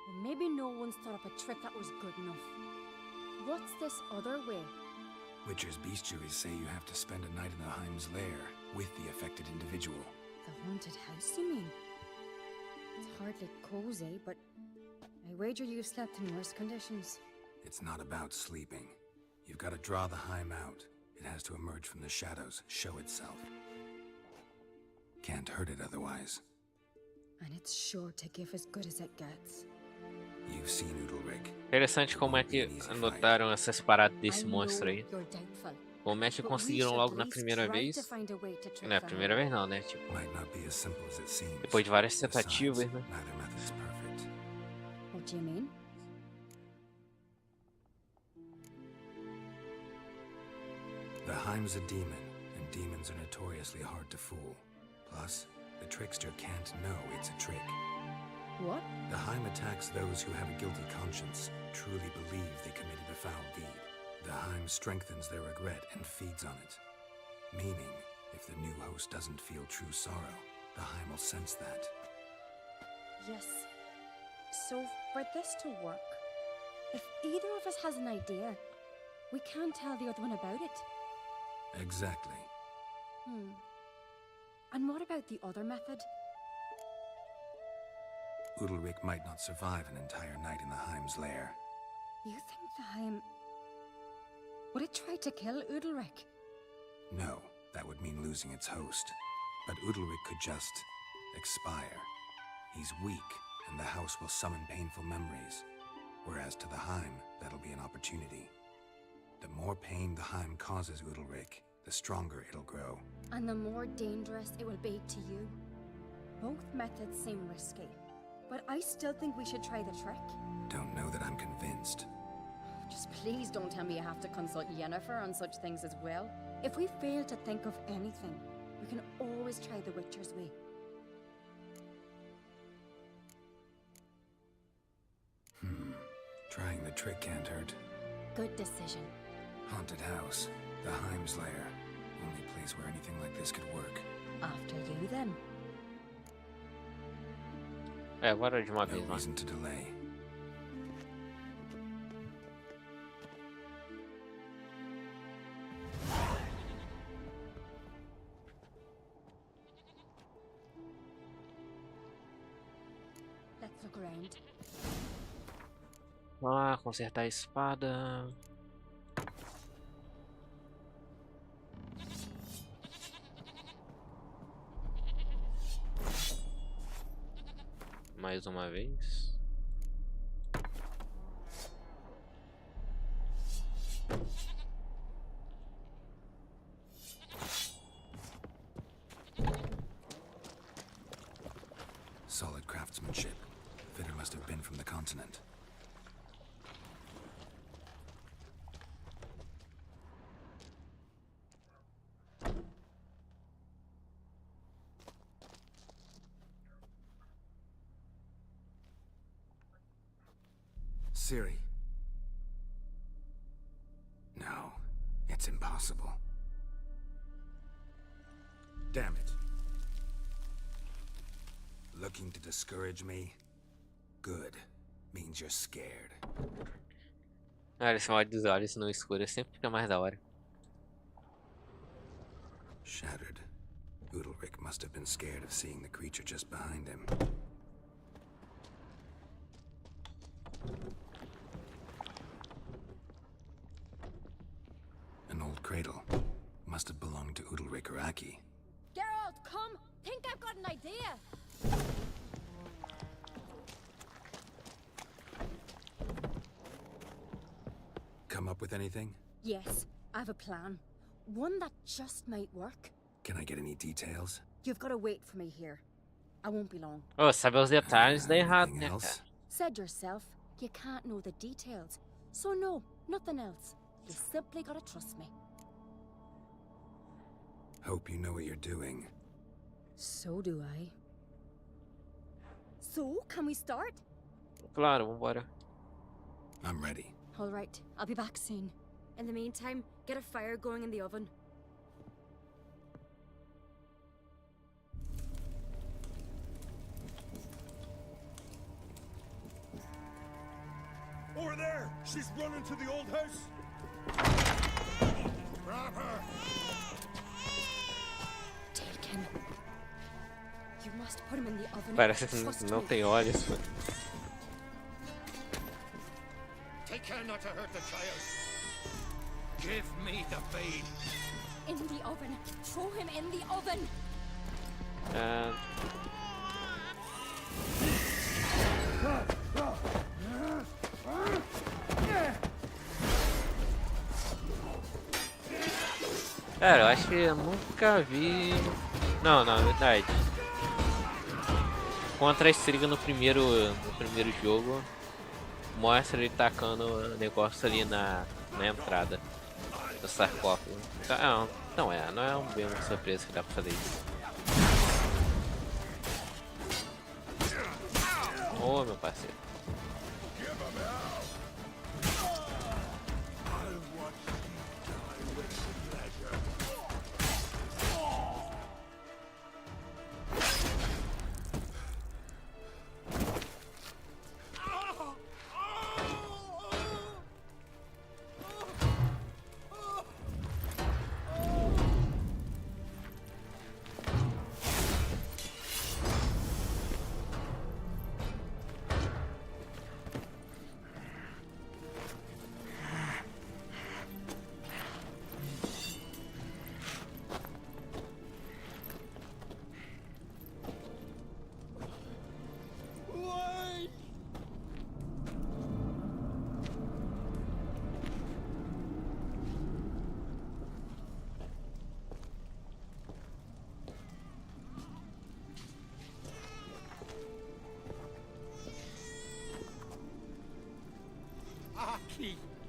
Or maybe no one's thought up a trick that was good enough. What's this other way? Witcher's bestiaries say you have to spend a night in the Heim's lair with the affected individual. The haunted house, you mean? It's hardly cozy, but I wager you've slept in worse conditions. It's not about sleeping. You've got to draw the Heim out. It has to emerge from the shadows, show itself. Can't hurt it otherwise. And it's sure to give as good as it gets. You've seen Udalric. Interessante como é que anotaram essas paradas desse monstro aí. Como é que conseguiram logo na primeira vez? Não é a primeira vez não, né? Tipo, depois de várias tentativas, né? What do you mean? The Heim's a demon, and demons are notoriously hard to fool. Plus, the trickster can't know it's a trick. What? The Heim attacks those who have a guilty conscience, truly believe they committed a foul deed. The Heim strengthens their regret and feeds on it. Meaning, if the new host doesn't feel true sorrow, the Heim will sense that. Yes. So, for this to work, if either of us has an idea, we can't tell the other one about it. Exactly. And what about the other method? Udalric might not survive an entire night in the Heim's lair. You think the Heim... Would it try to kill Udalric? No, that would mean losing its host. But Udalric could just expire. He's weak, and the house will summon painful memories. Whereas to the Heim, that'll be an opportunity. The more pain the Heim causes Udalric, the stronger it'll grow. And the more dangerous it will be to you. Both methods seem risky, but I still think we should try the trick. Don't know that I'm convinced. Just please don't tell me you have to consult Yennefer on such things as well. If we fail to think of anything, we can always try the Witcher's way. Trying the trick can't hurt. Good decision. Haunted house. The Heim's lair. Only place where anything like this could work. After you, then. É, bora de uma vez No lá. reason to delay. Let's look around. Vamos lá, consertar a espada. Mais uma vez. Solid craftsmanship. Fitter must have been from the continent. Ciri. No, it's impossible. Damn it. Looking to discourage me? Good. Means you're scared. Olha, esse mod dos olhos no escuro sempre fica mais da hora. Shattered. Udalric must have been scared of seeing the creature just behind him. An old cradle. Must have belonged to Udalric or Aki. Geralt, come! Think I've got an idea! Come up with anything? Yes, I have a plan. One that just might work. Can I get any details? You've got to wait for me here. I won't be long. Oh, saber os detalhes dá errado, né, cara? Said yourself, you can't know the details. So no, nothing else. You simply gotta trust me. Hope you know what you're doing. So do I. So, can we start? Claro, vambora. I'm ready. All right, I'll be back soon. In the meantime, get a fire going in the oven. Over there! She's running to the old house! Grab her! Take him. You must put him in the oven. Parece Trust que não me. tem olhos. Take care not to hurt the child. Give me the babe. In the oven. Throw him in the oven. Cara, eu acho que eu nunca vi. Não, na verdade. Contra a Striga no primeiro jogo, mostra ele tacando o negócio ali na entrada do sarcófago. Então, não é bem uma surpresa que dá pra fazer isso. Ô, meu parceiro.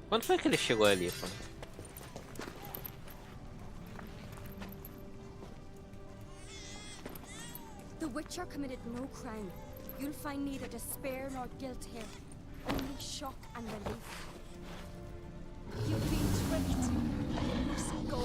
Quando foi que ele chegou ali, pô? The Witcher committed no crime. You'll find neither despair nor guilt here. only shock and relief. You've been tricked. You must go.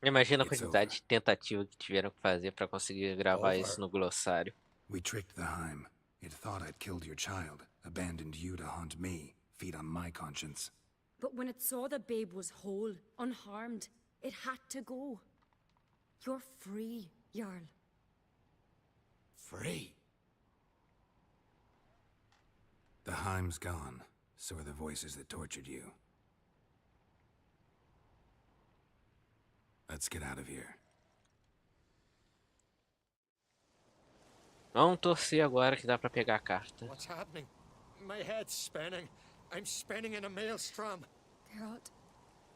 Imagina a quantidade de tentativa que tiveram que fazer para conseguir gravar isso no glossário. We tricked the Heim. It thought I'd killed your child, abandoned you to haunt me, feed on my conscience. But when it saw the babe was whole, unharmed, it had to go. You're free, Jarl. Free? The Heim's gone, so are the voices that tortured you. Let's get out of here. Vamos torcer agora que dá pra pegar a carta. What's happening? My head's spinning. I'm spinning in a maelstrom. Geralt,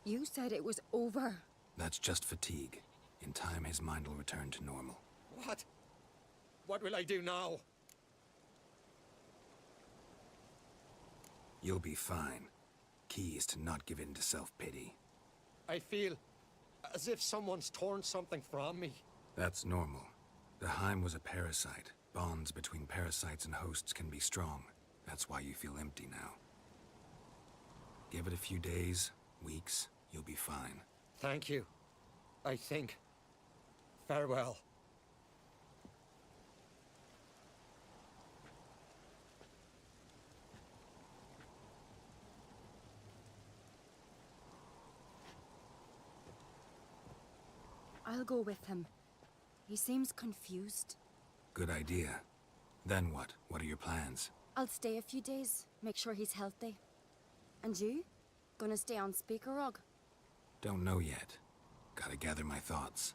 you said it was over. That's just fatigue. In time, his mind will return to normal. What? What will I do now? You'll be fine. Key is to not give in to self-pity. I feel as if someone's torn something from me. That's normal. The Heim was a parasite. Bonds between parasites and hosts can be strong. That's why you feel empty now. Give it a few days, weeks, you'll be fine. Thank you. I think. Farewell. I'll go with him. He seems confused. Good idea. Then what? What are your plans? I'll stay a few days, make sure he's healthy. And you? Gonna stay on Speaker Rog? Don't know yet. Gotta gather my thoughts.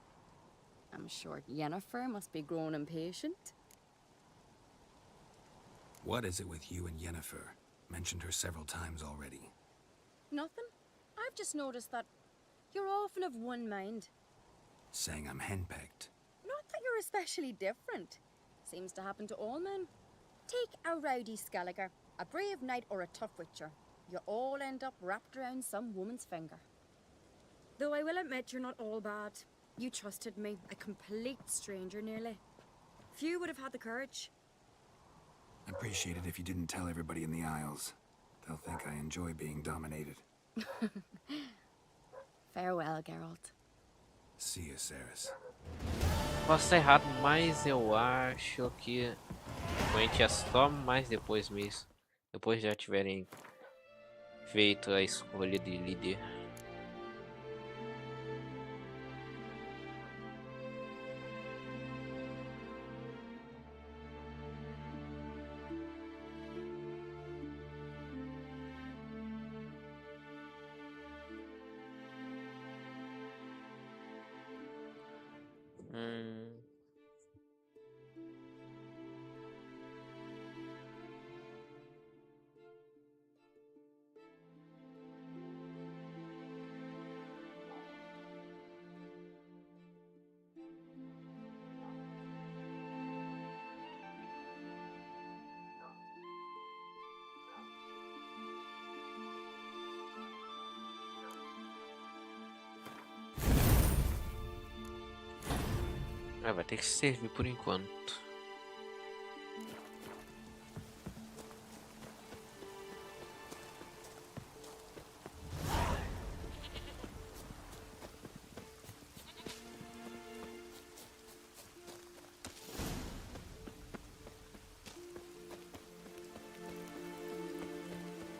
I'm sure Yennefer must be growing impatient. What is it with you and Yennefer? Mentioned her several times already. Nothing. I've just noticed that you're often of one mind. Saying I'm henpecked. Not that you're especially different. Seems to happen to all men. Take a rowdy Skelliger, a brave knight or a tough witcher. You all end up wrapped around some woman's finger. Though I will admit you're not all bad. You trusted me, a complete stranger nearly. Few would have had the courage. I'd appreciate it if you didn't tell everybody in the Isles. They'll think I enjoy being dominated. Farewell, Geralt. See you, Ceres. Posso estar errado, mas eu acho que realmente é só mais depois mesmo. Depois já tiverem feito a escolha de líder. Vai ter que servir por enquanto.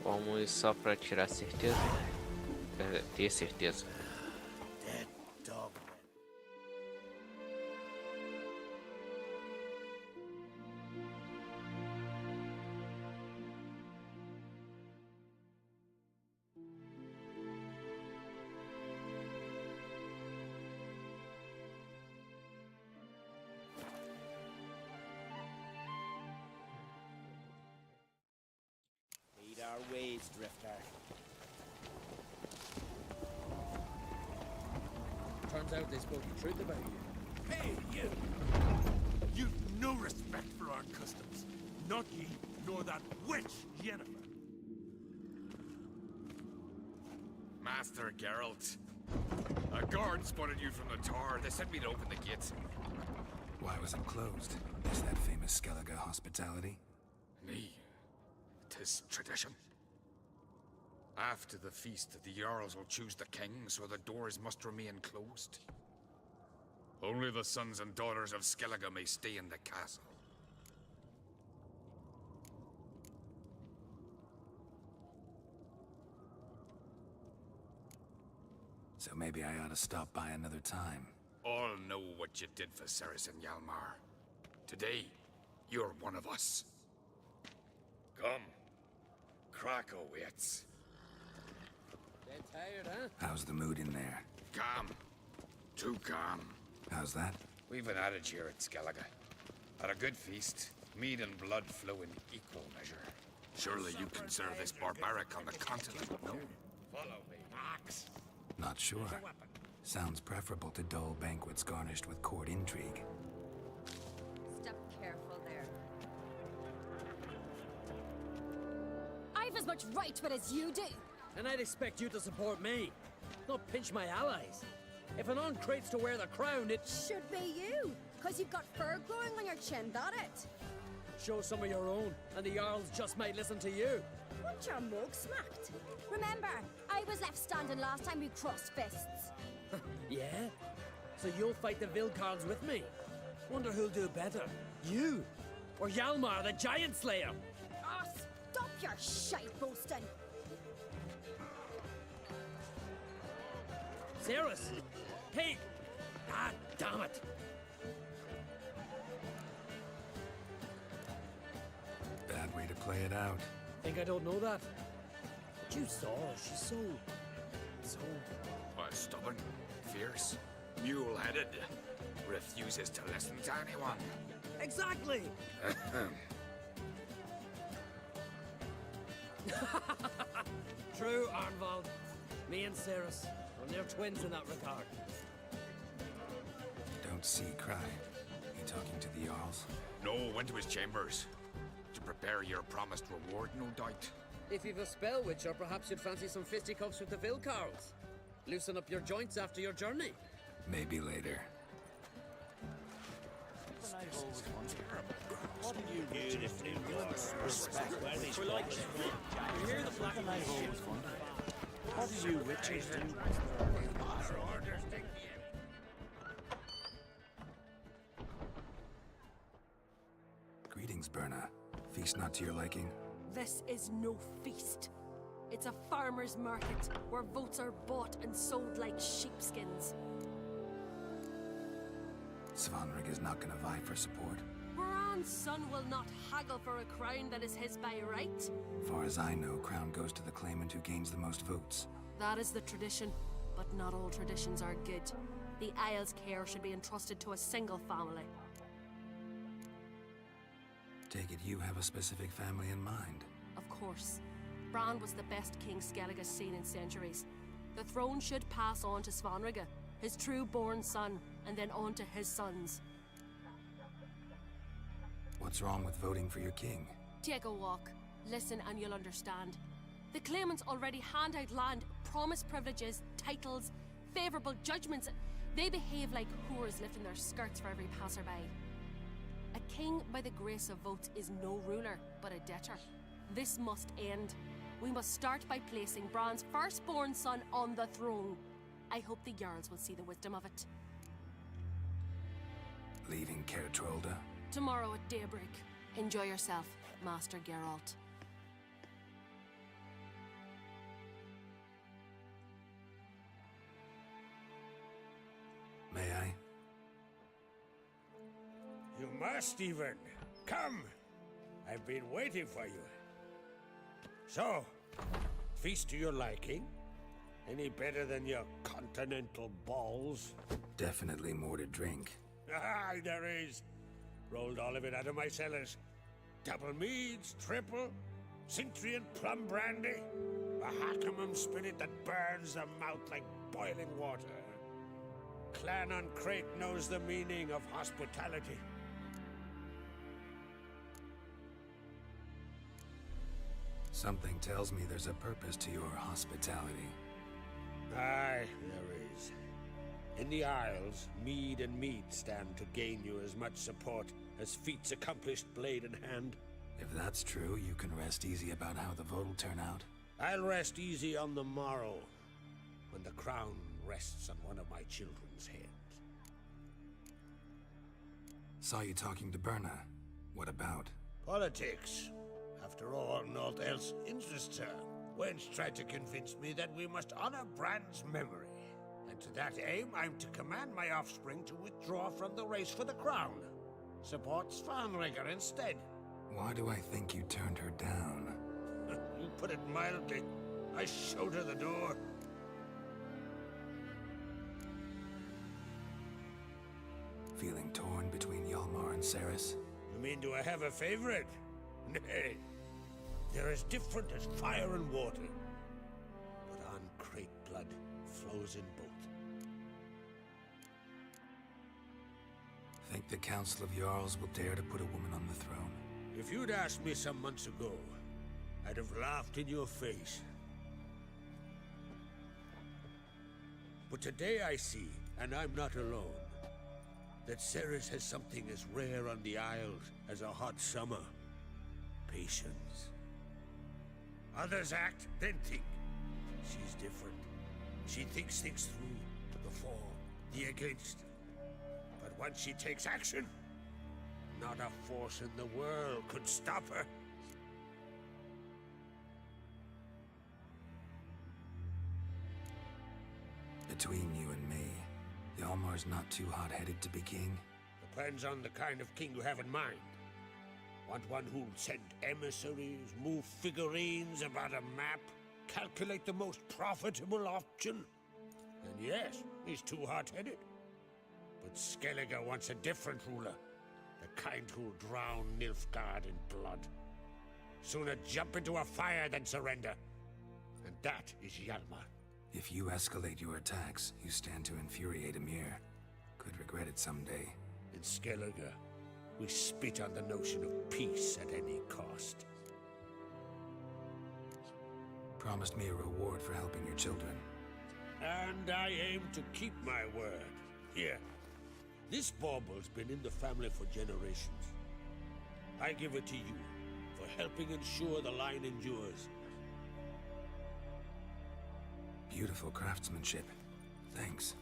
Vamos só para tirar certeza. Ter certeza. Our ways, Drifter. Turns out they spoke the truth about you. Hey, you! You've no respect for our customs. Not ye, nor that witch, Yennefer. Master Geralt. A guard spotted you from the tower. They said we'd open the gates. Why was it closed? Is that famous Skellige hospitality? Me. 'Tis tradition. After the feast, the Jarls will choose the king, so the doors must remain closed. Only the sons and daughters of Skellige may stay in the castle. So maybe I ought to stop by another time. All know what you did for Ceres and Hjalmar. Today, you're one of us. Come. Krakow waits. Dead tired, huh? How's the mood in there? Calm. Too calm. How's that? We've an adage here at Skellige. At a good feast, mead and blood flow in equal measure. Surely you can serve this barbaric on the continent, no? Follow me, Axe. Not sure. Sounds preferable to dull banquets garnished with court intrigue. Step careful there. I've as much right to it as you do. And I'd expect you to support me, not pinch my allies. If an uncrate's to wear the crown, it should be you, because you've got fur growing on your chin, that it? Show some of your own, and the Jarls just might listen to you. Want your mug smacked? Remember, I was left standing last time we crossed fists. Yeah? So you'll fight the Vilcarls with me? Wonder who'll do better, you or Hjalmar the Giant Slayer? Oh, stop your shite boasting! Ceres! Hey! Ah, damn it! Bad way to play it out. Think I don't know that? But you saw her. She's so... Stubborn, fierce, mule-headed. Refuses to listen to anyone. Exactly! True, Arnvald. Me and Ceres. Well, they're twins in that regard. Don't see cry. You talking to the Jarls? No, went to his chambers. To prepare your promised reward, no doubt. If you've a spell witcher, perhaps you'd fancy some fisticuffs with the Vilcarls. Loosen up your joints after your journey. Maybe later. What do you do if you respect where these boys you hear the black and white always wonder. What do you witches do? Greetings, Berna. Feast not to your liking? This is no feast. It's a farmer's market where votes are bought and sold like sheepskins. Svanrig is not gonna vie for support. Bran's son will not haggle for a crown that is his by right. Far as I know, crown goes to the claimant who gains the most votes. That is the tradition, but not all traditions are good. The Isle's care should be entrusted to a single family. Take it you have a specific family in mind. Of course. Bran was the best king Skellige's seen in centuries. The throne should pass on to Svanrige, his true-born son, and then on to his sons. What's wrong with voting for your king? Take a walk, listen and you'll understand. The claimants already hand out land, promise privileges, titles, favourable judgments. They behave like whores lifting their skirts for every passerby. A king by the grace of votes is no ruler, but a debtor. This must end. We must start by placing Bran's firstborn son on the throne. I hope the Jarls will see the wisdom of it. Leaving Caer Trolda? Tomorrow at daybreak. Enjoy yourself, Master Geralt. May I? You must, even. Come. I've been waiting for you. So, feast to your liking? Any better than your continental balls? Definitely more to drink. Ah, there is. Rolled all of it out of my cellars. Double meads, triple, Cintrian plum brandy, a Hackamum spirit that burns the mouth like boiling water. Clan on Crate knows the meaning of hospitality. Something tells me there's a purpose to your hospitality. Aye, there is. In the Isles, mead and meat stand to gain you as much support as feats accomplished blade in hand. If that's true, you can rest easy about how the vote will turn out. I'll rest easy on the morrow, when the crown rests on one of my children's heads. Saw you talking to Berna. What about? Politics. After all, naught else interests her. Wench tried to convince me that we must honor Bran's memory. And to that aim, I'm to command my offspring to withdraw from the race for the crown. Support Svanrigger instead. Why do I think you turned her down? You put it mildly. I showed her the door. Feeling torn between Hjalmar and Ceres? You mean, do I have a favorite? Nay. They're as different as fire and water. But Ancrate blood flows in both. Think the Council of Jarls will dare to put a woman on the throne? If you'd asked me some months ago, I'd have laughed in your face. But today I see, and I'm not alone, that Ceres has something as rare on the Isles as a hot summer. Patience. Others act, then think. She's different. She thinks things through. The for, the against. But once she takes action, not a force in the world could stop her. Between you and me, Hjalmar's not too hot-headed to be king. Depends on the kind of king you have in mind. Want one who'll send emissaries, move figurines about a map, calculate the most profitable option? And yes, he's too hot-headed. But Skellige wants a different ruler. The kind who'll drown Nilfgaard in blood. Sooner jump into a fire than surrender. And that is Hjalmar. If you escalate your attacks, you stand to infuriate Emir. Could regret it someday. In Skellige, we spit on the notion of peace at any cost. Promised me a reward for helping your children. And I aim to keep my word. Here. This bauble's been in the family for generations. I give it to you for helping ensure the line endures. Beautiful craftsmanship. Thanks.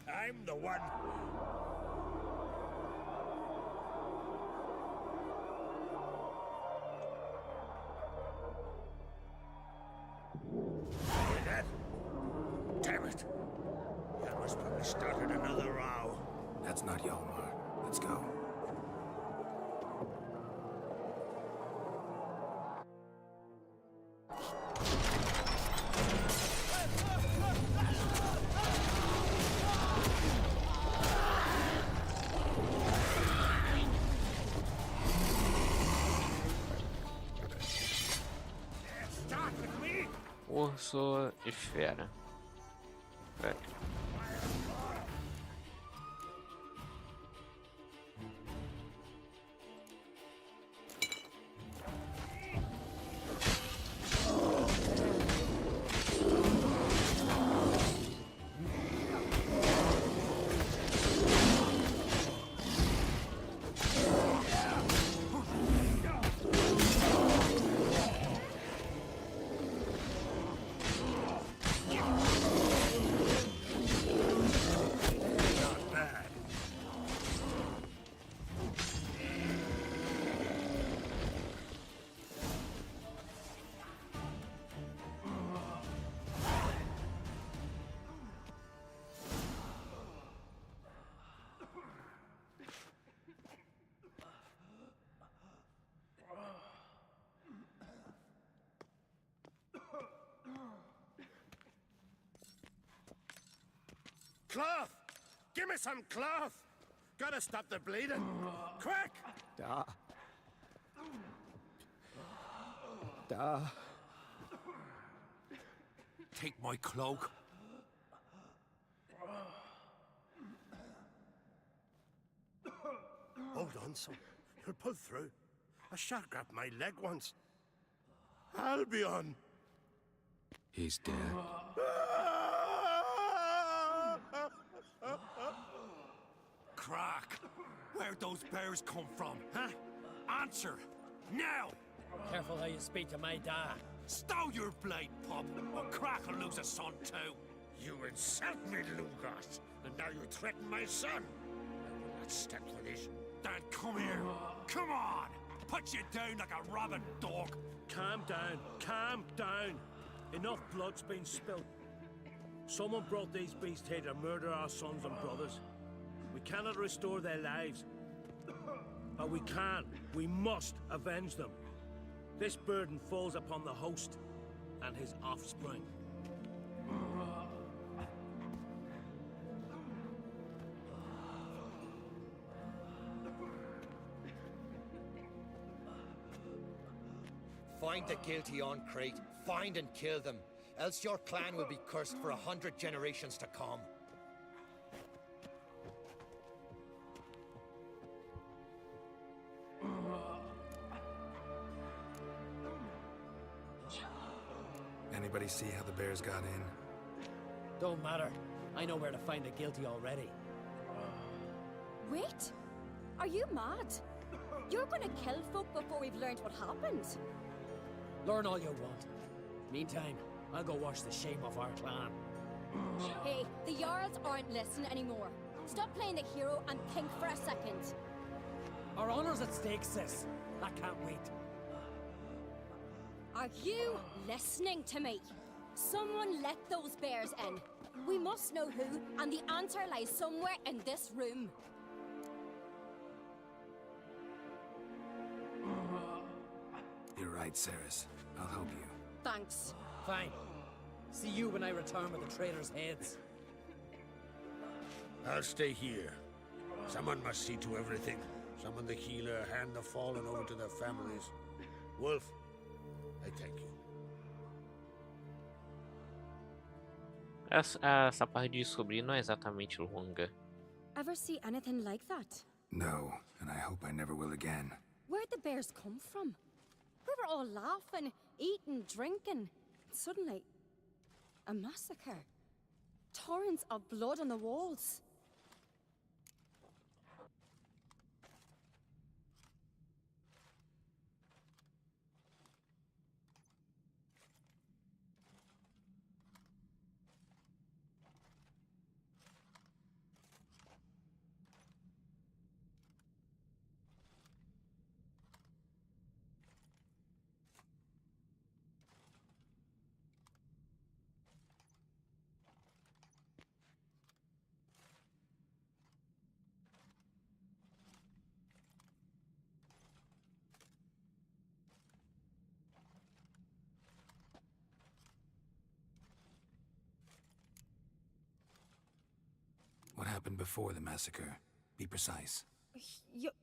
I'm the one. Hear that? Damn it. Hjalmar's probably started another row. That's not Hjalmar. Let's go. Urso e fera. Velho. Cloth! Give me some cloth! Gotta stop the bleeding. Quick! Da. Da. Take my cloak. Hold on, son. You'll pull through. A shark grabbed my leg once. Albion! He's dead. Crack! Where'd those bears come from, huh? Answer! Now! Careful how you speak to my dad. Stow your blade, pup, or Crack will lose a son too. You insult me, Lucas, and now you threaten my son. I will not stand for this. Dad, come here. Come on! Put you down like a rabid dog. Calm down. Calm down. Enough blood's been spilled. Someone brought these beasts here to murder our sons and brothers. We cannot restore their lives. But we can. We must avenge them. This burden falls upon the host and his offspring. Find the guilty on Crate. Find and kill them. Else your clan will be cursed for 100 generations to come. Anybody see how the bears got in? Don't matter. I know where to find the guilty already. Wait! Are you mad? You're gonna kill folk before we've learned what happened. Learn all you want. Meantime, I'll go wash the shame off our clan. Hey, the Jarls aren't listening anymore. Stop playing the hero and think for a second. Our honor's at stake, sis. I can't wait. Are you listening to me? Someone let those bears in. We must know who, and the answer lies somewhere in this room. You're right, Ceres. I'll help you. Thanks. Fine. See you when I return with the traitors' heads. I'll stay here. Someone must see to everything. Summon the healer, hand the fallen over to their families. Wolf, I thank you. Essa parte de descobrir não é exatamente longa. Ever see anything like that? No, and I hope I never will again. Where'd the bears come from? We were all laughing, eating, drinking. Suddenly, a massacre. Torrents of blood on the walls. What happened before the massacre? Be precise.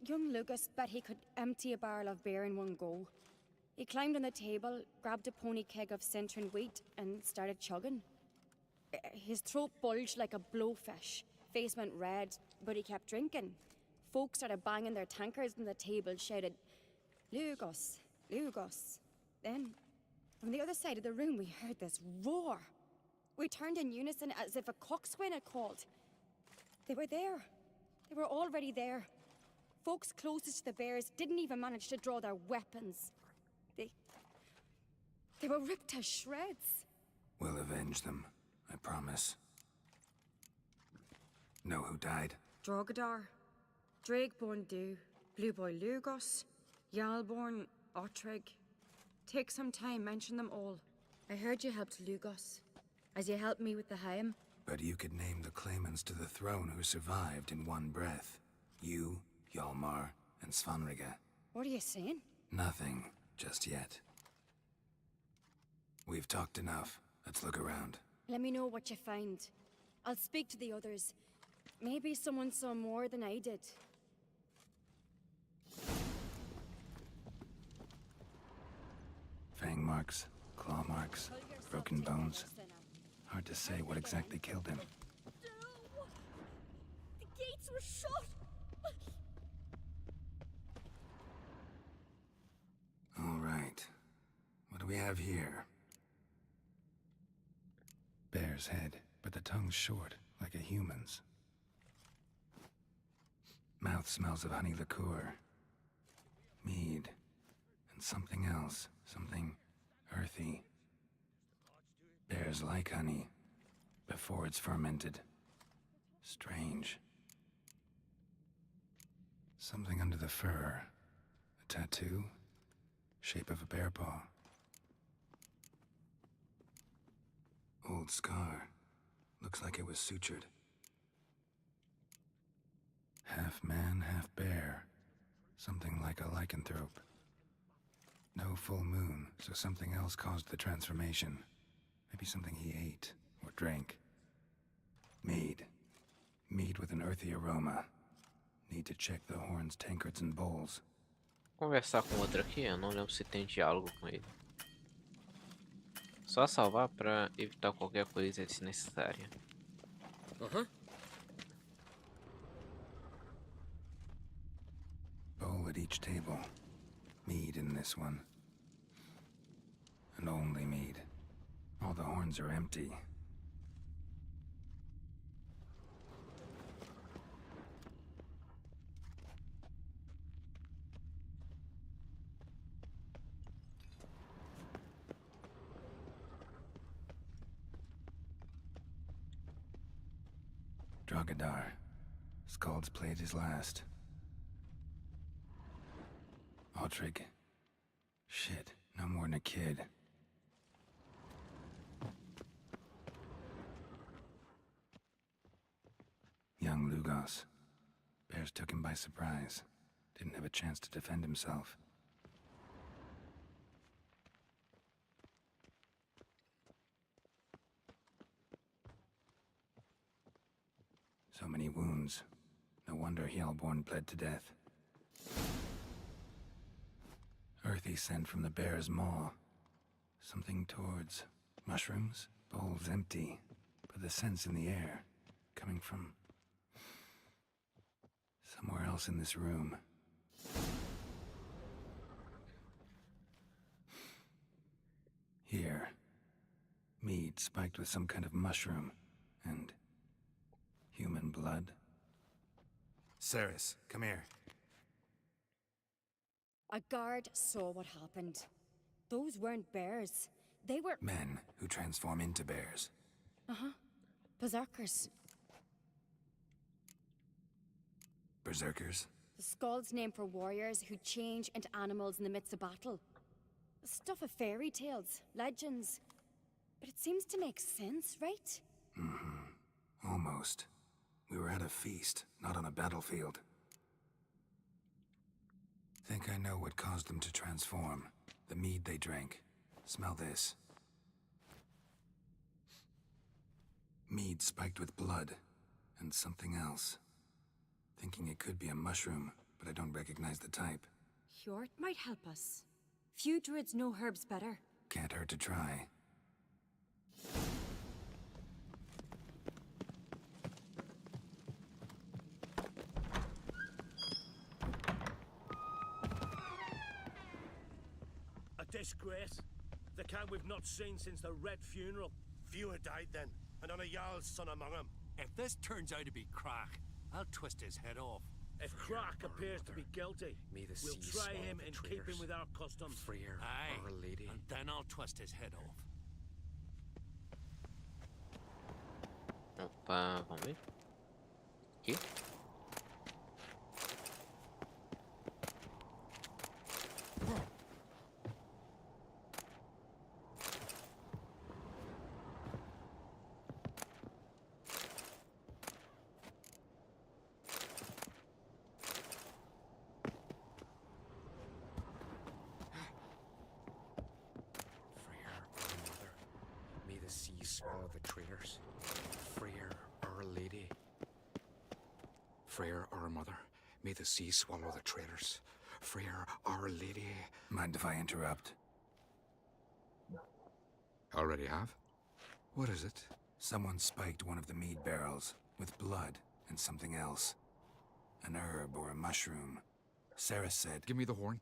Young Lucas bet he could empty a barrel of beer in one go. He climbed on the table, grabbed a pony keg of Centron wheat, and started chugging. His throat bulged like a blowfish. Face went red, but he kept drinking. Folks started banging their tankards on the table, shouted, "Lugos, Lugos." Then, from the other side of the room, we heard this roar. We turned in unison as if a coxswain had called. They were there. They were already there. Folks closest to the bears didn't even manage to draw their weapons. They were ripped to shreds. We'll avenge them, I promise. Know who died? Drogadar, Drakeborn Du, Blue Boy Lugos, Yalborn, Otreg. Take some time, mention them all. I heard you helped Lugos, as you helped me with the Haim. But you could name the claimants to the throne who survived in one breath. You, Hjalmar, and Svanrige. What are you saying? Nothing, just yet. We've talked enough. Let's look around. Let me know what you find. I'll speak to the others. Maybe someone saw more than I did. Fang marks, claw marks, broken bones. Hard to say what exactly killed him. The gates were shut! All right. What do we have here? bear's head, but the tongue's short, like a human's. Mouth smells of honey liqueur, mead, and something else, something earthy. Bears like honey before it's fermented. Strange. Something under the fur. A tattoo? Shape of a bear paw. Old scar. Looks like it was sutured. Half man, half bear. Something like a lycanthrope. No full moon, so something else caused the transformation. Maybe something he ate or drank. Mead. Mead with an earthy aroma. Need to check the horns, tankards, and bowls. Conversar com outro aqui, eu não lembro se tem diálogo com ele. Só salvar para evitar qualquer coisa desnecessária. Bowl at each table. Mead in this one. And only mead. All the horns are empty. Jogando. Skald's played his last. Altrig. Shit, no more than a kid. Young Lugos. Bears took him by surprise. Didn't have a chance to defend himself. So many wounds. No wonder Hellborn bled to death. Earthy scent from the bear's maw. Something towards mushrooms? Bowls empty, but the scent's in the air. Coming from somewhere else in this room. Here. Mead spiked with some kind of mushroom. And human blood. Ceres, come here. A guard saw what happened. Those weren't bears. They were... Men who transform into bears. Berserkers. Berserkers? The Skald's name for warriors who change into animals in the midst of battle. Stuff of fairy tales, legends. But it seems to make sense, right? Almost. We were at a feast, not on a battlefield. Think I know what caused them to transform. The mead they drank. Smell this. Mead spiked with blood. And something else. Thinking it could be a mushroom, but I don't recognize the type. Hjort might help us. Few druids know herbs better. Can't hurt to try. Disgrace. The kind we've not seen since the Red Funeral. Few had died then, and on a Jarl's son among them. If this turns out to be Crack, I'll twist his head off. If Crack appears to be guilty, we'll try him in keeping with our customs. Aye, Our Lady. and then I'll twist his head off. Opa, vamos ver. Aqui. Swallow the traitors. Freyr, our lady. Freyr, our mother. May the sea swallow the traitors. Freyr, our lady. Mind if I interrupt? Already have? What is it? Someone spiked one of the mead barrels with blood and something else. An herb or a mushroom. Sarah said... Give me the horn.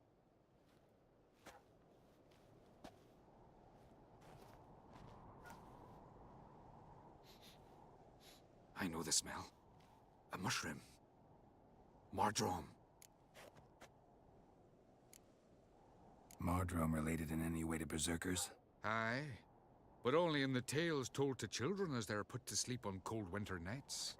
I know the smell. A mushroom. Mardrome. Mardrome related in any way to berserkers? Aye, but only in the tales told to children as they're put to sleep on cold winter nights.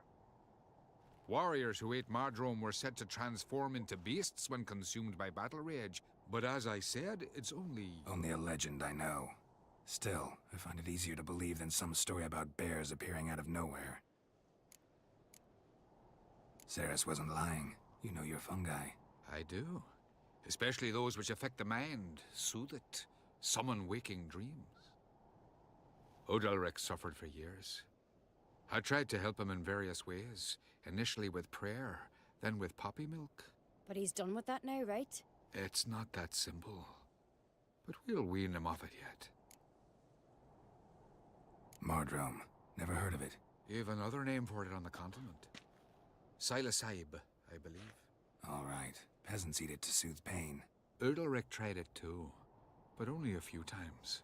Warriors who ate Mardrome were said to transform into beasts when consumed by battle rage, but as I said, it's only... Only a legend, I know. Still, I find it easier to believe than some story about bears appearing out of nowhere. Ceres wasn't lying. You know your fungi. I do. Especially those which affect the mind, soothe it, summon waking dreams. Odalric suffered for years. I tried to help him in various ways, initially with prayer, then with poppy milk. But he's done with that now, right? It's not that simple. But we'll wean him off it yet. Mardrome. Never heard of it. You've another name for it on the continent. Silasaib, I believe. All right. Peasants eat it to soothe pain. Udalric tried it too, but only a few times.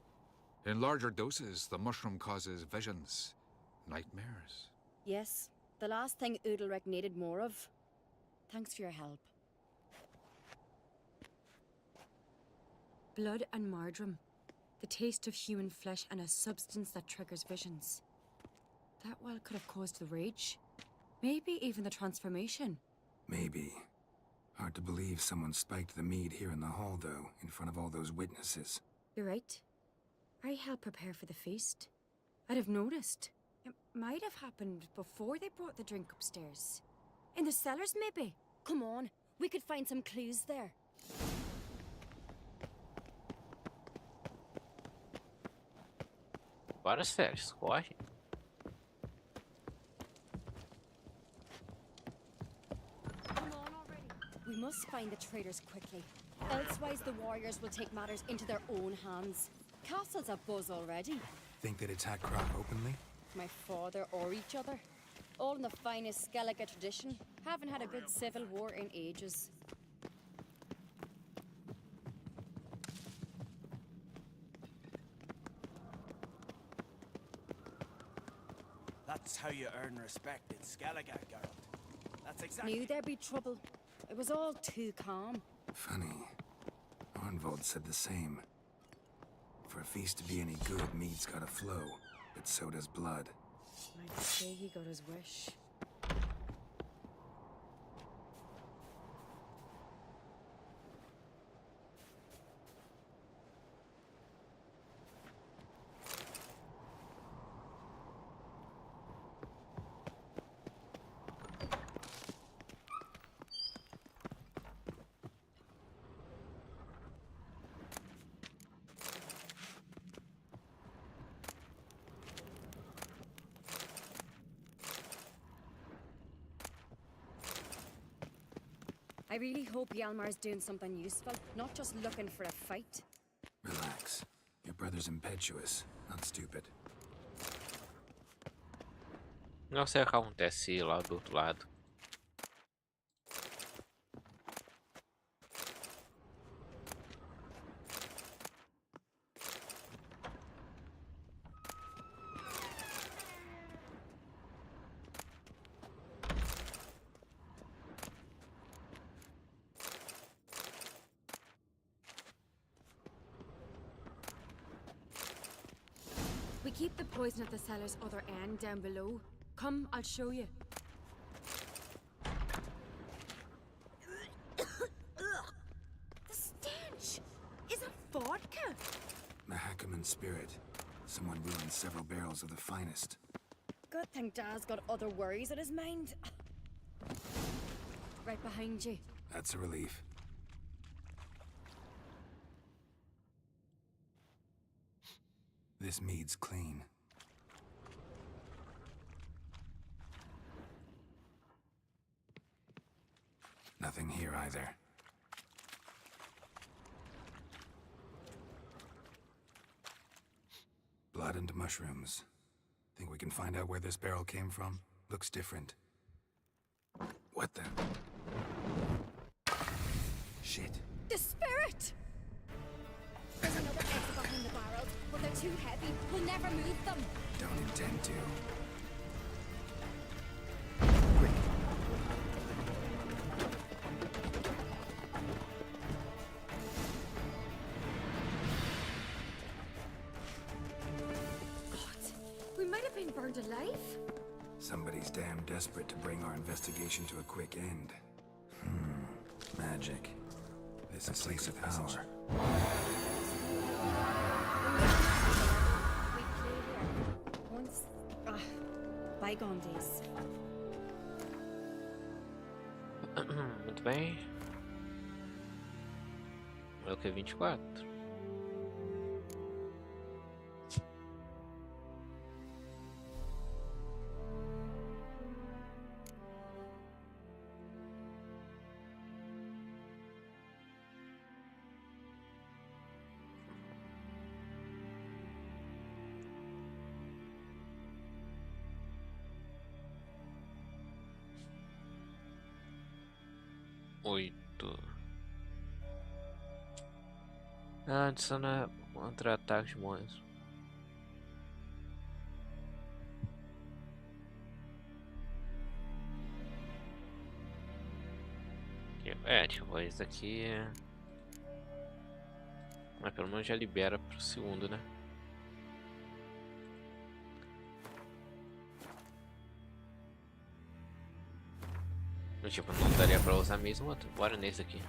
In larger doses, the mushroom causes visions, nightmares. Yes, the last thing Udalric needed more of. Thanks for your help. Blood and Mardrome. The taste of human flesh and a substance that triggers visions. That well could have caused the rage. Maybe even the transformation. Maybe. Hard to believe someone spiked the mead here in the hall, though, in front of all those witnesses. You're right. I helped prepare for the feast. I'd have noticed. It might have happened before they brought the drink upstairs. In the cellars, maybe? Come on, we could find some clues there. Bora, Ceres, corre. We must find the traitors quickly. Elsewise, the warriors will take matters into their own hands. Castle's abuzz already. Think they'd attack Croc openly? My father or each other. All in the finest Skellige tradition. Haven't had a good civil war in ages. That's how you earn respect in Skellige, Geralt. That's exactly... Knew there'd be trouble. It was all too calm. Funny. Arnvold said the same. For a feast to be any good, mead's gotta flow, but so does blood. I'd say he got his wish. I really hope Hjalmar's doing something useful, not just looking for a fight. Relax. Your brother's impetuous, not stupid. Não sei o que acontece lá do outro lado. We keep the poison at the cellar's other end down below. Come, I'll show you. The stench! Is it vodka? Mahakaman spirit. Someone ruined several barrels of the finest. Good thing Dad's got other worries on his mind. Right behind you. That's a relief. This mead's clean. Nothing here either. Blood and mushrooms. Think we can find out where this barrel came from? Looks different. What the? Shit. The spirit! There's another exit behind the barrels, but they're too heavy. We'll never move them. Don't intend to. damn desperate to bring our investigation to a quick end. Magic. This is a place of power. We play here. Once. Bygone days. Muito bem. É o que? 24. Adiciona contra-ataques de monstros. Tipo, esse aqui é... Mas pelo menos já libera pro segundo, né? Tipo, não daria pra usar mesmo outro. Bora nesse aqui.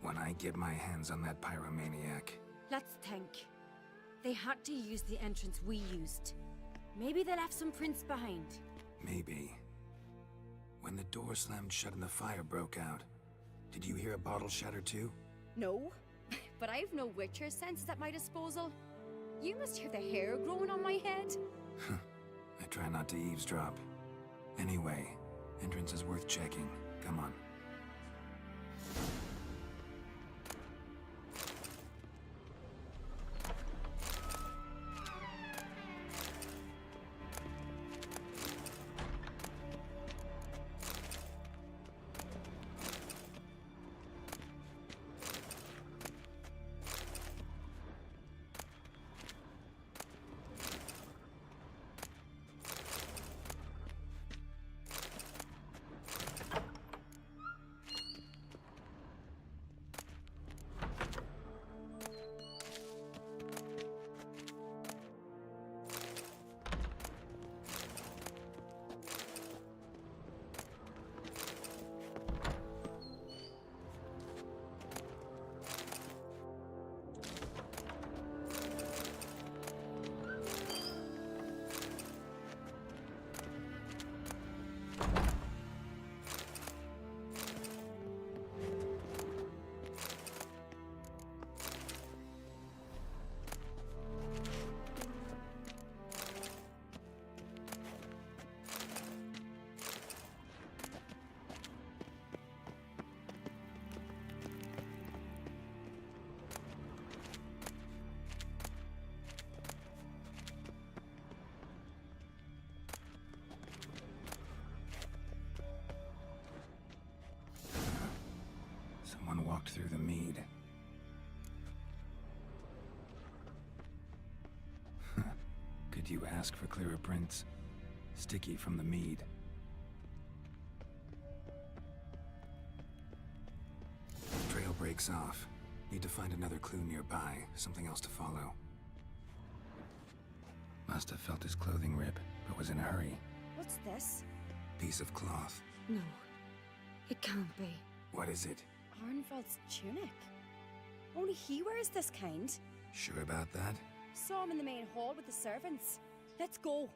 When I get my hands on that pyromaniac. Let's think. They had to use the entrance we used. Maybe they left some prints behind. Maybe. When the door slammed shut and the fire broke out, did you hear a bottle shatter too? No, but I've no Witcher senses at my disposal. You must hear the hair growing on my head. I try not to eavesdrop. Anyway, entrance is worth checking. Come on. Someone walked through the mead. Could you ask for clearer prints? Sticky from the mead. Trail breaks off. Need to find another clue nearby. Something else to follow. Must have felt his clothing rip, but was in a hurry. What's this? Piece of cloth. No, it can't be. What is it? Arnvald's tunic. Only he wears this kind. Sure about that? Saw him in the main hall with the servants. Let's go.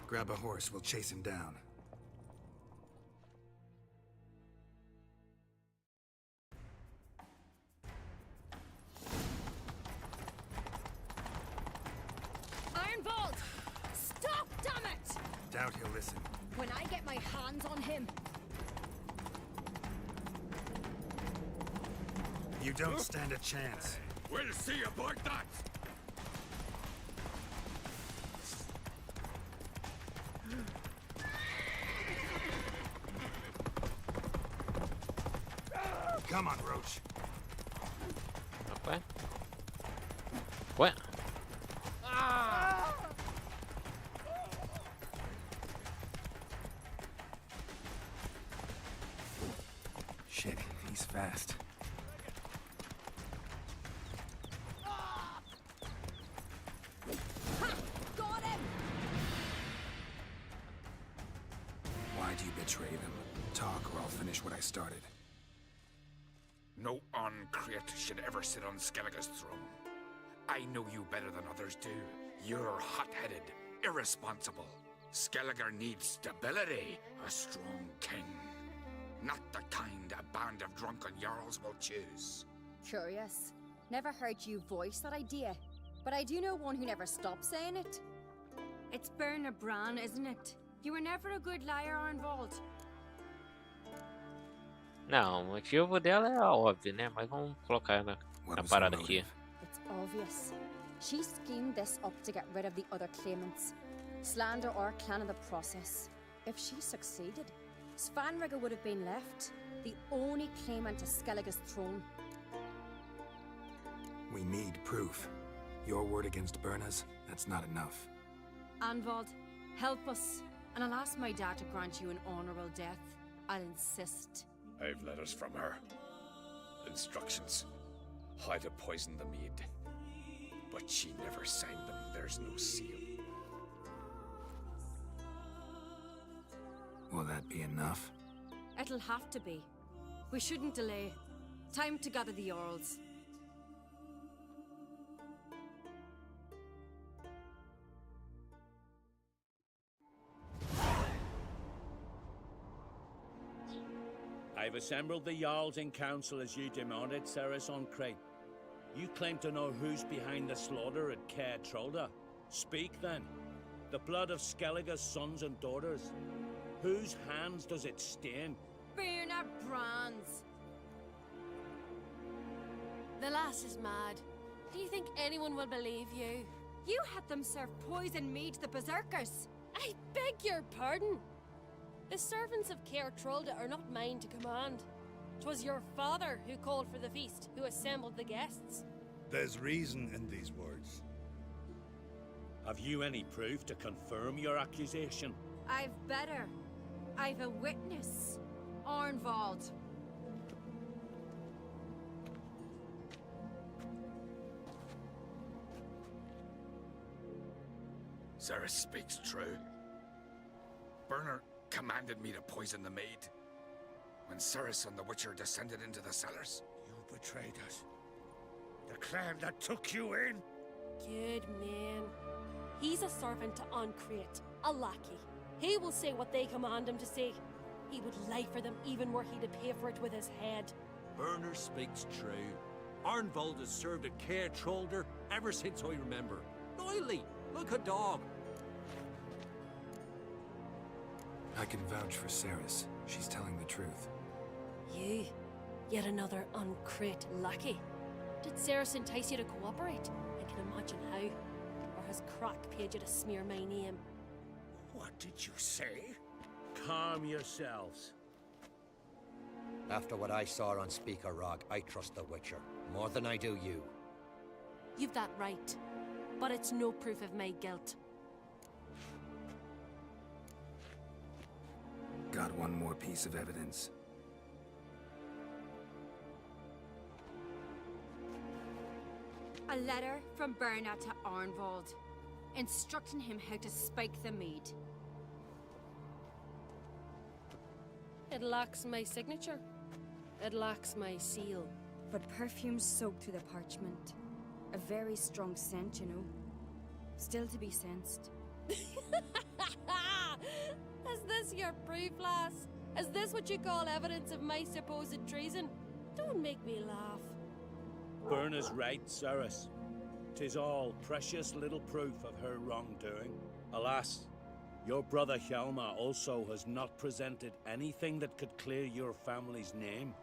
Grab a horse, we'll chase him down. Arnvald! Stop, damn it! Doubt he'll listen. When I get my hands on him. You don't stand a chance. We'll see about that! Come on, Roach. Okay. What? Shit, he's fast. Got him! Why'd you betray them? Talk or I'll finish what I started. No uncreate should ever sit on Skellige's throne. I know you better than others do. You're hot-headed, irresponsible. Skellige needs stability, a strong king. Not the kind a band of drunken jarls will choose. Curious. Never heard you voice that idea, but I do know one who never stops saying it. It's Bernard Bran, isn't it? You were never a good liar, Arnvald. Não, o motivo dela é óbvio, né? Mas vamos colocar na parada aqui. It's obvious. She schemed this up to get rid of the other claimants. Slander our clan in the process. If she succeeded, Svanrigger would have been left, the only claimant to Skellige's throne. We need proof. Your word against Berna's, that's not enough. Anvald, help us, and I'll ask my dad to grant you an honorable death. I'll insist. I've letters from her. Instructions. How to poison the mead. But she never signed them. There's no seal. Will that be enough? It'll have to be. We shouldn't delay. Time to gather the Jarls. I've assembled the Jarls in council as you demanded, Ceres on Crate. You claim to know who's behind the slaughter at Caer Trolda. Speak then. The blood of Skellige's sons and daughters. Whose hands does it stain? Bernard Bran's. The lass is mad. Do you think anyone will believe you? You had them serve poison mead to the berserkers. I beg your pardon. The servants of Caer Trolda are not mine to command. 'Twas your father who called for the feast, who assembled the guests. There's reason in these words. Have you any proof to confirm your accusation? I've better. I've a witness. Arnvald. Ceres speaks true. Bernard commanded me to poison the maid. When Ceres and the Witcher descended into the cellars. You betrayed us. The clan that took you in. Good man. He's a servant to Uncreate, a lackey. He will say what they command him to say. He would lie for them even were he to pay for it with his head. Bernard speaks true. Arnvald has served at Caer Trolder ever since I remember. Noily, look a dog. I can vouch for Ceres. She's telling the truth. You, yet another Uncreate lackey. Did Ceres entice you to cooperate? I can imagine how. Or has Crack paid you to smear my name? What did you say? Calm yourselves. After what I saw on Speaker Rock, I trust the Witcher. More than I do you. You've that right. But it's no proof of my guilt. Got one more piece of evidence. A letter from Bernard to Arnvald, instructing him how to spike the mead. It lacks my signature. It lacks my seal. But perfume soaked through the parchment. A very strong scent, you know. Still to be sensed. Is this your proof, lass? Is this what you call evidence of my supposed treason? Don't make me laugh. Berna's right, Ceres. 'Tis all precious little proof of her wrongdoing. Alas, your brother Hjalmar also has not presented anything that could clear your family's name.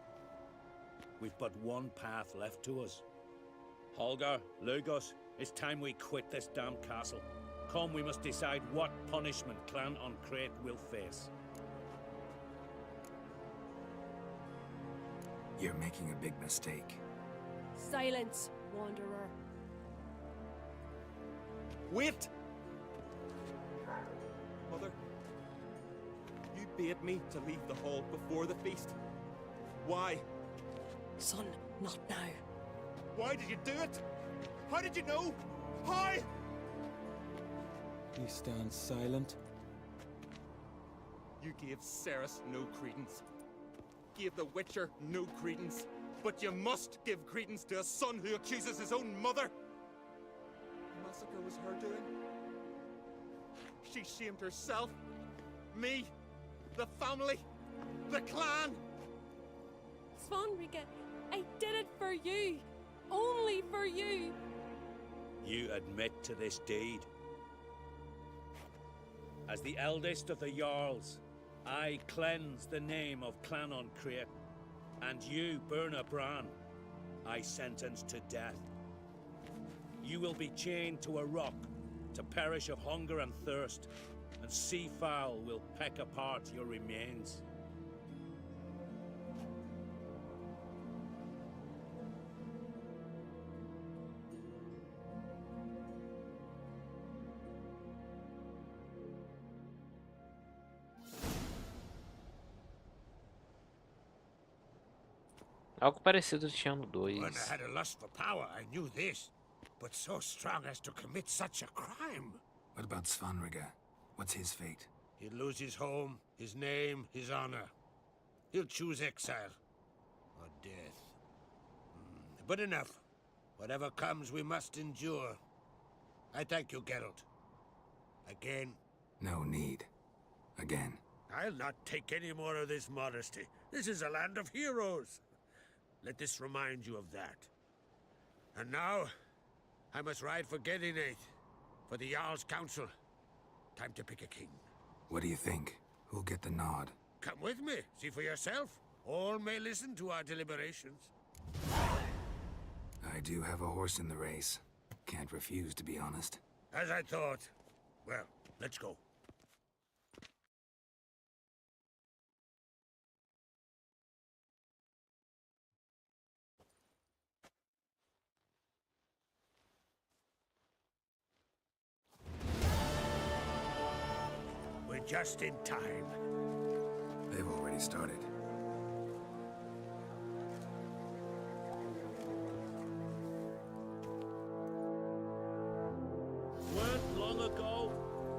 We've but one path left to us. Holger, Lugos, it's time we quit this damn castle. Come, we must decide what punishment Clan Uncreate will face. You're making a big mistake. Silence, wanderer. Wait! Mother, you bade me to leave the hall before the feast. Why? Son, not now. Why did you do it? How did you know? How? He stands silent. You gave Ceres no credence. Gave the Witcher no credence. But you must give credence to a son who accuses his own mother. The massacre was her doing. She shamed herself, me, the family, the clan. Svanrika, I did it for you. Only for you. You admit to this deed. As the eldest of the Jarls, I cleanse the name of Clan on Crete, and you, Burna Bran, I sentence to death. You will be chained to a rock to perish of hunger and thirst, and seafowl will peck apart your remains. Algo parecido tinha no 2. When I had a lust for power, I knew this. But so strong as to commit such a crime. What about Svanrika? What's his fate? He'll lose his home, his name, his honor. He'll choose exile. Or death. But enough. Whatever comes, we must endure. I thank you, Geralt. Again. No need. Again. I'll not take any more of this modesty. This is a land of heroes. Let this remind you of that. And now, I must ride for Gedinate, for the Jarl's Council. Time to pick a king. What do you think? Who'll get the nod? Come with me, see for yourself. All may listen to our deliberations. I do have a horse in the race. Can't refuse, to be honest. As I thought. Well, let's go. We're just in time. They've already started. Weren't long ago,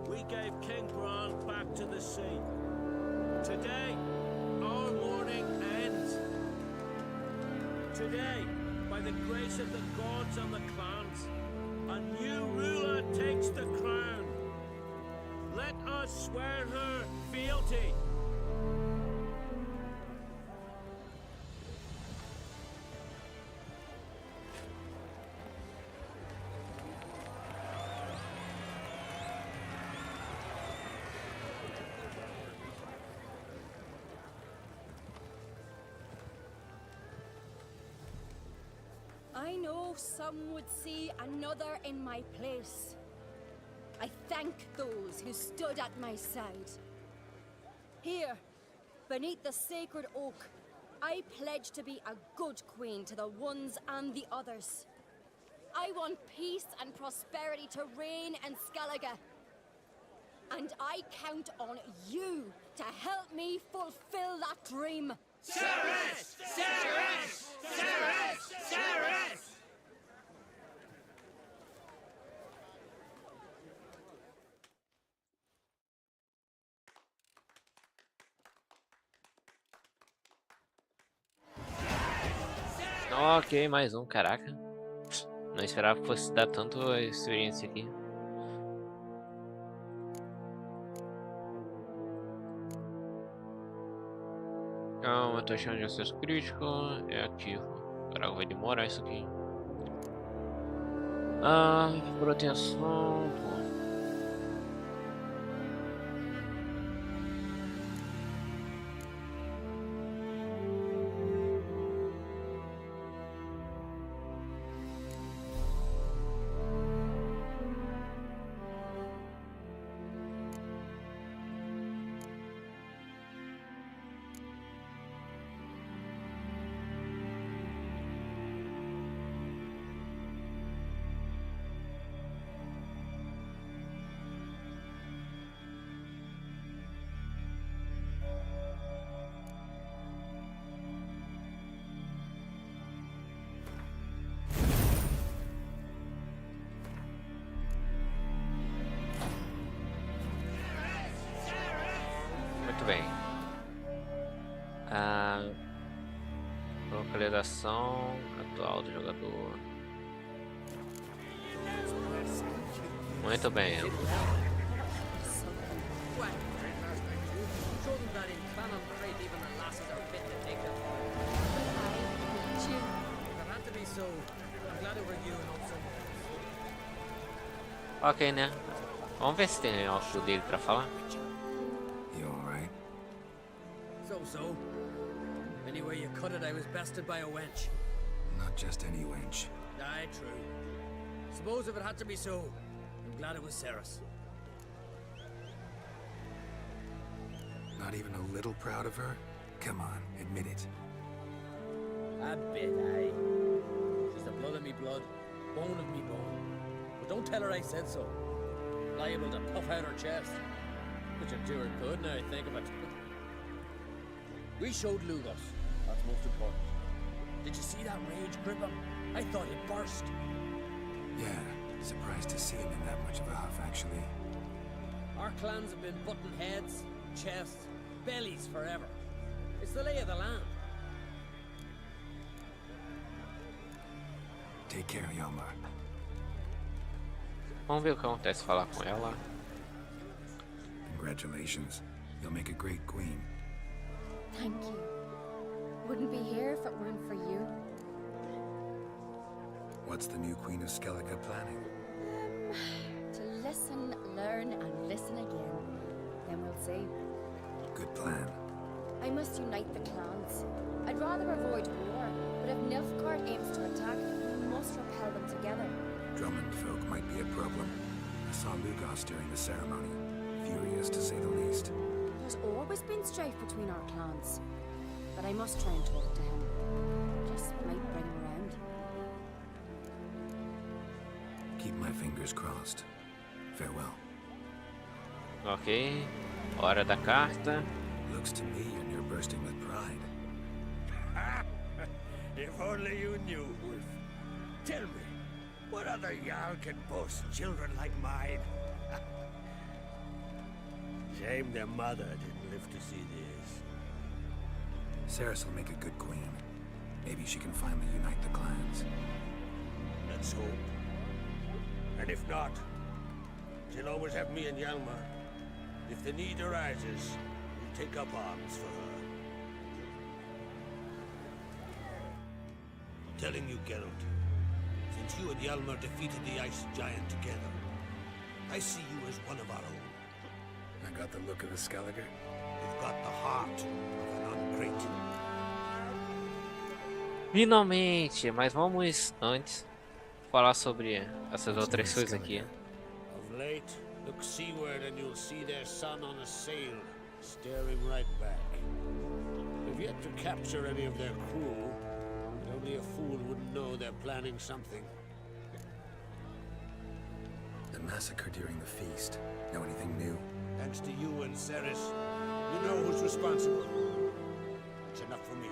we gave King Bran back to the sea. Today, our mourning ends. Today, by the grace of the gods and the clans, a new ruler takes the crown. Let us swear her fealty. I know some would see another in my place. I thank those who stood at my side. Here, beneath the sacred oak, I pledge to be a good queen to the ones and the others. I want peace and prosperity to reign in Skellige. And I count on you to help me fulfill that dream. Ceres! Ceres! Ceres! Ceres! Ok, mais um, caraca. Não esperava que fosse dar tanto experiência aqui. Calma, tô achando de acesso crítico. É ativo. Agora vai demorar isso aqui. Proteção. Pô. Atualização atual do jogador. Muito bem. Show them that in Canon Crate even the lasses are fit to take them. If it had to be so, I'm glad it were you and not someone else. Ok, né? Vamos ver se tem algo dele pra falar. You alright? So. Anyway you cut it, I was bested by a wench. Not just any wench. Aye, true. Suppose if it had to be so, I'm glad it was Ceres. Not even a little proud of her? Come on, admit it. A bit, aye. She's the blood of me blood, bone of me bone. But don't tell her I said so. Liable to puff out her chest. Which would do her good now I think of it. We showed Lugos. That's most important. Did you see that rage grip him? I thought he'd burst. Yeah, surprised to see him in that much of a huff, actually. Our clans have been butting heads, chests, bellies forever. It's the lay of the land. Take care, Yomar. Vamos ver o que acontece falar com ela. Congratulations. You'll make a great queen. Thank you. Wouldn't be here if it weren't for you. What's the new Queen of Skellige planning? To listen, learn, and listen again. Then we'll see. Good plan. I must unite the clans. I'd rather avoid war, but if Nilfgaard aims to attack, we must repel them together. Drummond folk might be a problem. I saw Lugos during the ceremony. Furious, to say the least. There's always been strife between our clans. But I must try and talk to him. Just might bring him around. Keep my fingers crossed. Farewell. Ok. Hora da carta. Looks to me you're bursting with pride. If only you knew, Wolf. Tell me, what other Jarl can boast children like mine? Shame their mother didn't live to see this. Ceres will make a good queen. Maybe she can finally unite the clans. Let's hope. And if not, she'll always have me and Hjalmar. If the need arises, we'll take up arms for her. I'm telling you, Geralt, since you and Hjalmar defeated the Ice Giant together, I see you as one of our own. I got the look of a Skelliger. You've got the heart of an Uncrate. Finalmente, mas vamos antes falar sobre essas outras coisas aqui. Of late, look seaward and you'll see their sun on a sail, staring right back. We've yet to capture any of their crew, but only a fool wouldn't know they're planning something. The massacre during the feast. Know anything new? Thanks to you and Ceres, we know who's responsible. It's enough for me.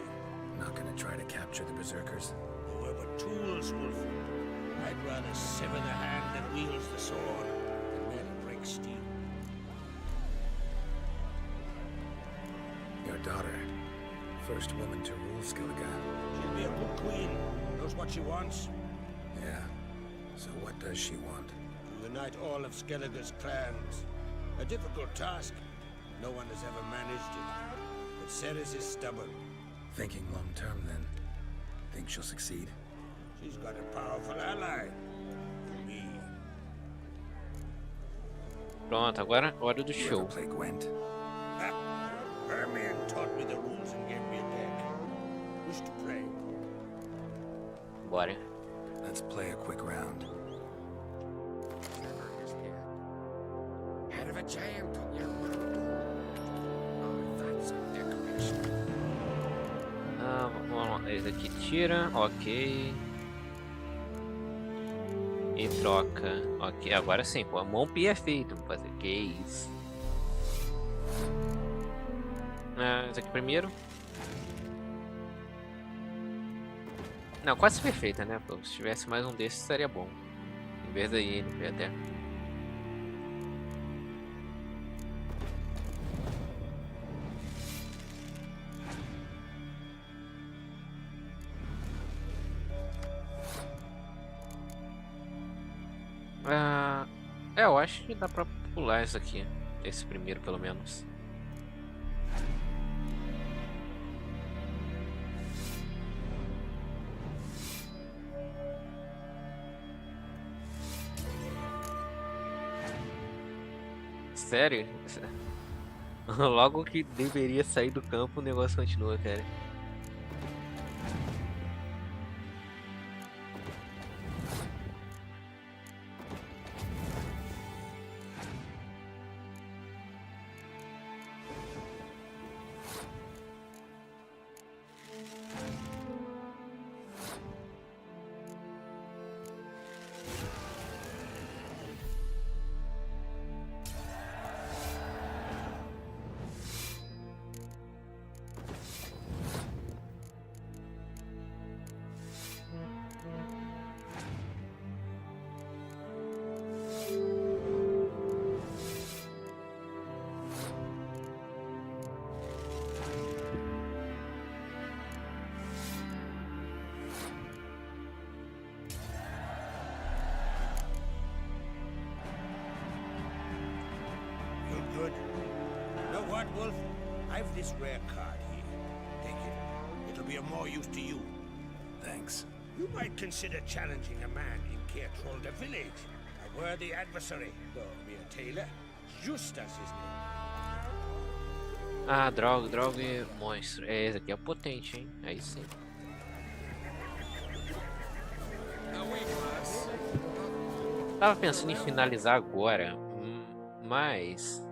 Not gonna try to capture the berserkers. They were but tools, Wolf. I'd rather sever the hand that wields the sword than let it break steel. Your daughter. First woman to rule Skellige. She'll be a good queen. Knows what she wants. Yeah. So what does she want? To unite all of Skellige's clans. A difficult task. No one has ever managed it. But Ceres is stubborn. Thinking long term, then. Think she'll succeed? She's got a powerful ally. Me. Pronto, agora hora do show. Play Gwent. Hermione taught me the rules and gave me a deck. Wish to pray. Bora. Let's play a quick round. Head of a giant on your oh, that's a decoration. Vamos lá, esse aqui tira, ok. E troca, ok. Agora sim, pô, a mão perfeito, vamos fazer. Que isso? Esse aqui primeiro. Não, quase perfeita, né? Pô, se tivesse mais um desses seria bom. Em vez da INP até. Ah, é, eu acho que dá pra pular isso aqui. Esse primeiro, pelo menos. Sério? Logo que deveria sair do campo, o negócio continua, cara. You're good. You know what, Wolf? I've this rare card here. Take it. It'll be of more use to you. Thanks. You might consider challenging a man in Cairtrolda village. A worthy adversary, though mere tailor. Justas his name. Ah, droga e monstro. É, esse aqui é potente, hein? Aí sim. Tava pensando em finalizar agora, mas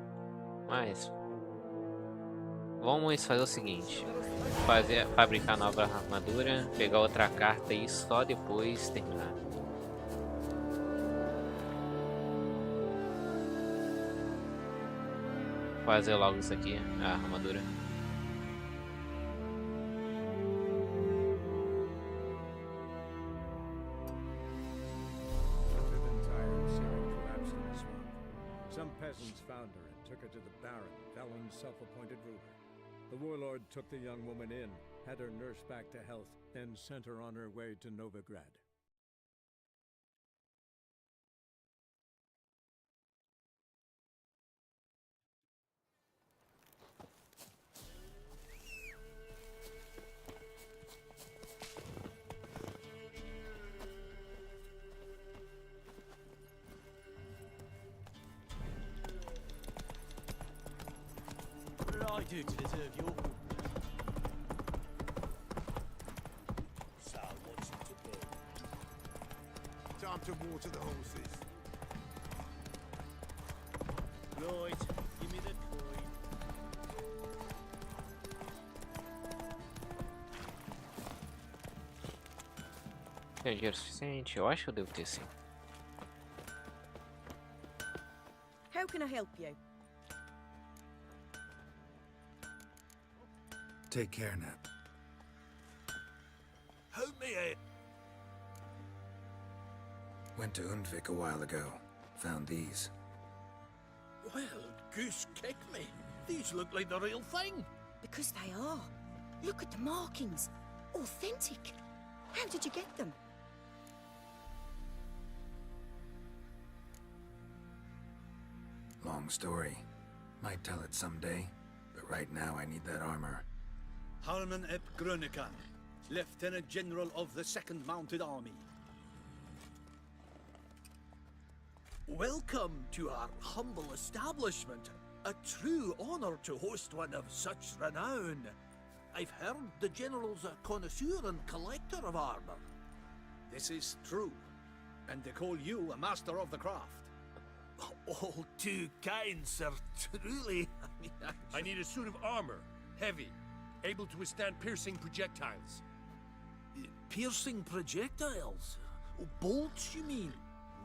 vamos fazer o seguinte: fabricar nova armadura, pegar outra carta e só depois terminar. Fazer logo isso aqui, a armadura. Some peasants found her and took her to the Baron, Valen's self-appointed ruler. The warlord took the young woman in, had her nursed back to health, then sent her on her way to Novigrad. What did I do to deserve your... Sal wants him to go. Time to water the horses. Right, give me the coin. Tem dinheiro suficiente? Eu acho que eu devo ter sim. How can I help you? Take care, Nep. Help me out. Went to Undvik a while ago. Found these. Well, goose kick me. These look like the real thing. Because they are. Look at the markings. Authentic. How did you get them? Long story. Might tell it someday, but right now I need that armor. Harman ep Grönekan, Lieutenant General of the 2nd Mounted Army. Welcome to our humble establishment. A true honor to host one of such renown. I've heard the General's a connoisseur and collector of armor. This is true, and they call you a master of the craft. All too kind, sir. Truly. I need a suit of armor, heavy, able to withstand piercing projectiles. Piercing projectiles? Oh, bolts, you mean?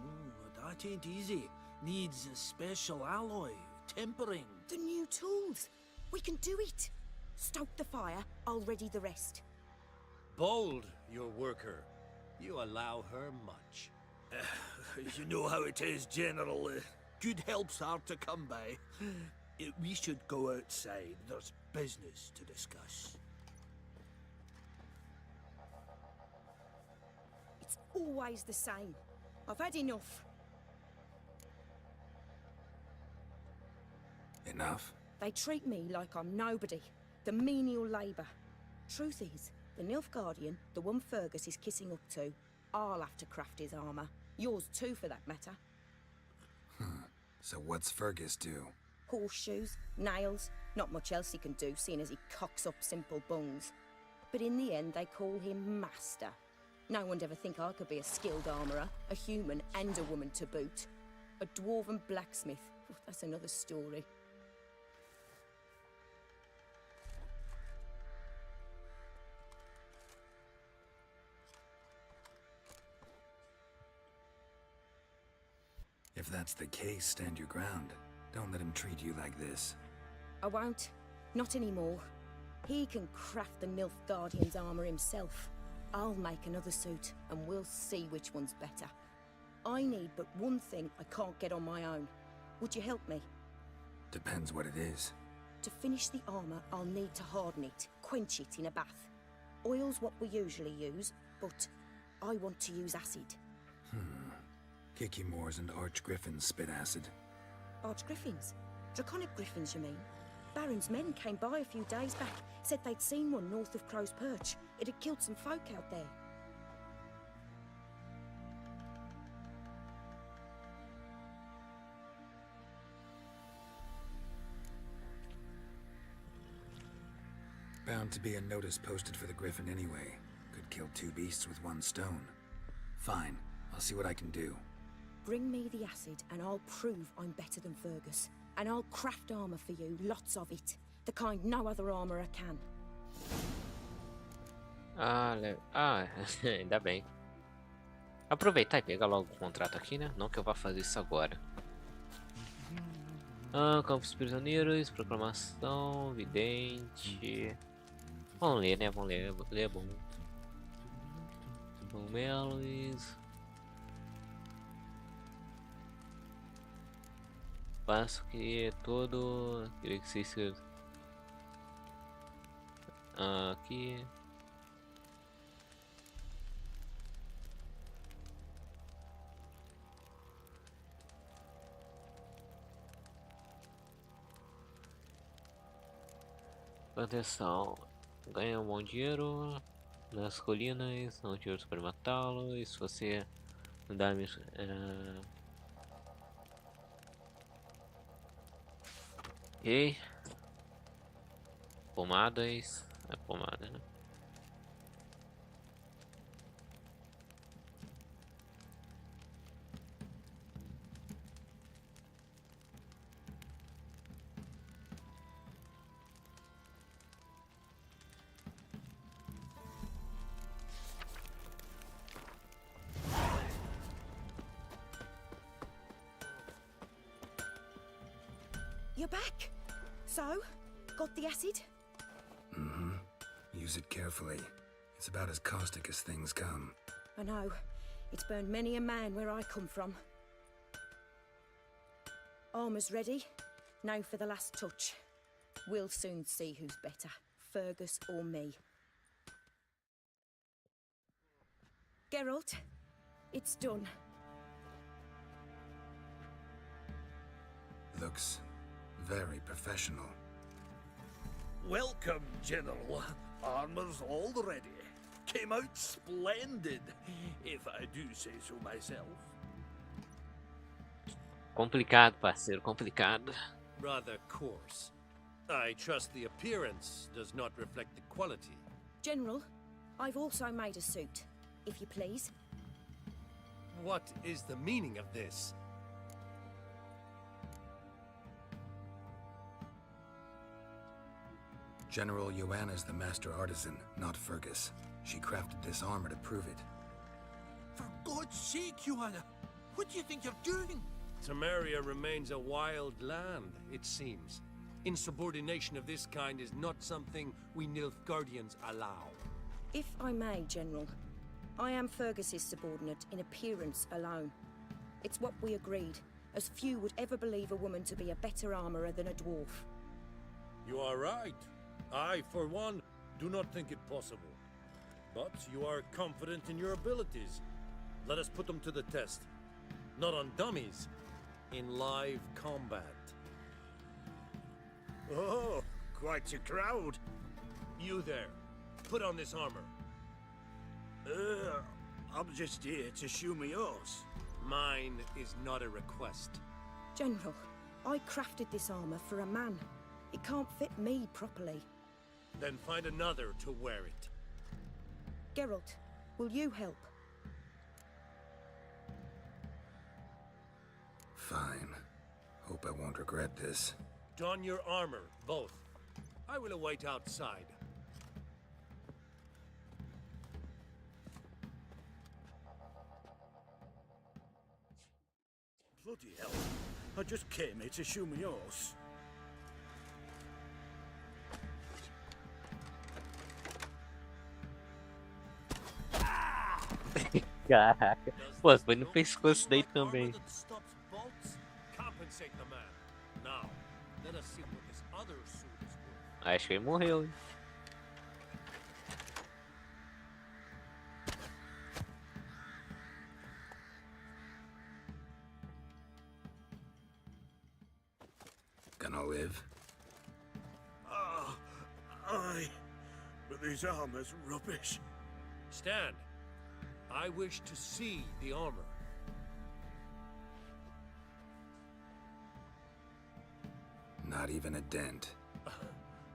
Oh, that ain't easy. Needs a special alloy, tempering. The new tools. We can do it. Stoke the fire, I'll ready the rest. Bold, your worker. You allow her much. You know how it is, General. Good help's hard to come by. We should go outside. There's business to discuss. It's always the same. I've had enough. Enough? They treat me like I'm nobody. The menial labour. Truth is, the Nilfgaardian, the one Fergus is kissing up to, I'll have to craft his armour. Yours too, for that matter. So what's Fergus do? Horseshoes, nails, not much else he can do, seeing as he cocks up simple bungs. But in the end, they call him Master. No one'd ever think I could be a skilled armourer, a human and a woman to boot. A dwarven blacksmith, that's another story. If that's the case, stand your ground. Don't let him treat you like this. I won't. Not anymore. He can craft the Nilfgaardian's armour himself. I'll make another suit, and we'll see which one's better. I need but one thing I can't get on my own. Would you help me? Depends what it is. To finish the armour, I'll need to harden it, quench it in a bath. Oil's what we usually use, but I want to use acid. Kicky Moors and Archgriffins spit acid. Archgriffins? Draconic griffins, you mean? Baron's men came by a few days back, said they'd seen one north of Crow's Perch. It had killed some folk out there. Bound to be a notice posted for the Griffin anyway. Could kill two beasts with one stone. Fine, I'll see what I can do. Bring me the acid and I'll prove I'm better than Fergus. And I'll craft armour for you, lots of it. The kind no other armourer can. Ainda bem. Aproveitar e pegar logo o contrato aqui, né? Não que eu vá fazer isso agora. Campos prisioneiros, proclamação, vidente. Vamos ler, né? Vamos ler, ler é bom. Cogumelos. Passo que é todo. Queria que vocês. Aqui. Atenção, ganha um bom dinheiro nas colinas, não tiros para matá-lo. E se você dá ok, pomadas, é pomada, né? You're back. So, got the acid? Use it carefully. It's about as caustic as things come. I know. It's burned many a man where I come from. Armour's ready. Now for the last touch. We'll soon see who's better, Fergus or me. Geralt, it's done. Looks very professional. Welcome, General. Armour's all ready. Came out splendid, if I do say so myself. Complicado, parceiro, complicado. Rather coarse. I trust the appearance does not reflect the quality. General, I've also made a suit, if you please. What is the meaning of this? General Joanna's the master artisan, not Fergus. She crafted this armor to prove it. For God's sake, Joanna, what do you think you're doing? Temeria remains a wild land, it seems. Insubordination of this kind is not something we Nilfgaardians allow. If I may, General, I am Fergus's subordinate in appearance alone. It's what we agreed, as few would ever believe a woman to be a better armourer than a dwarf. You are right. I, for one, do not think it possible. But you are confident in your abilities. Let us put them to the test. Not on dummies, in live combat. Oh, quite a crowd. You there. Put on this armor. I'm just here to show me yours. Mine is not a request. General, I crafted this armor for a man. It can't fit me properly. Then find another to wear it. Geralt, will you help? Fine. Hope I won't regret this. Don your armor, both. I will await outside. Bloody hell. I just came here to show me yours. Caraca. Pô, foi no pescoço daí também. Compensate the man. Now, let us see what this other suit is worth. Acho que ele morreu, hein? Gonna live? Aye. But this armor's rubbish. Stand. I wish to see the armor. Not even a dent.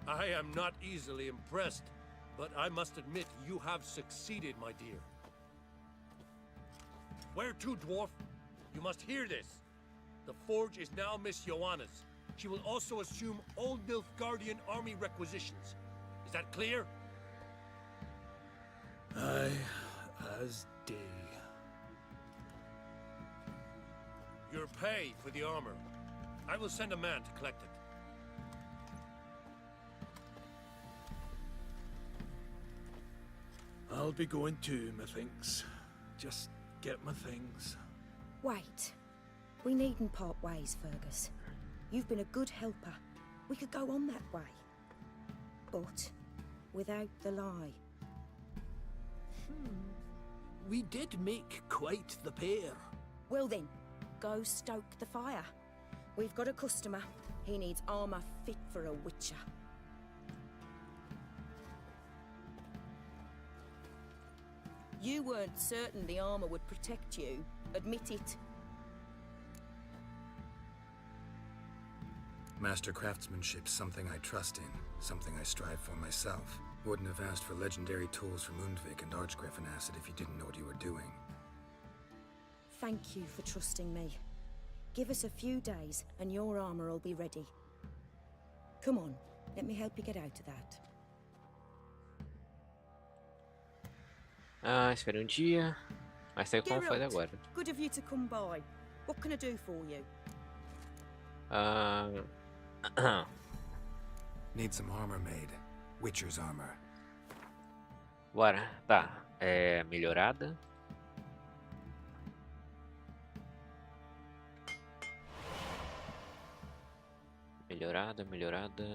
I am not easily impressed, but I must admit you have succeeded, my dear. Where to, dwarf? You must hear this. The forge is now Miss Joanna's. She will also assume Old Nilfgaardian army requisitions. Is that clear? Aye, as day. Your pay for the armor. I will send a man to collect it. I'll be going too, methinks. Just get my things. Wait. We needn't part ways, Fergus. You've been a good helper. We could go on that way. But without the lie. We did make quite the pair. Well then, go stoke the fire. We've got a customer. He needs armor fit for a witcher. You weren't certain the armor would protect you. Admit it. Master craftsmanship's something I trust in, something I strive for myself. Wouldn't have asked for legendary tools from Undvik and Archgriffin Acid if you didn't know what you were doing. Thank you for trusting me. Give us a few days and your armor will be ready. Come on, let me help you get out of that. Espere dia. Mas sei como fazer agora. Good of you to come by. What can I do for you? Need some armor made. Witcher's armor. Bora. Tá. Melhorada. Melhorada.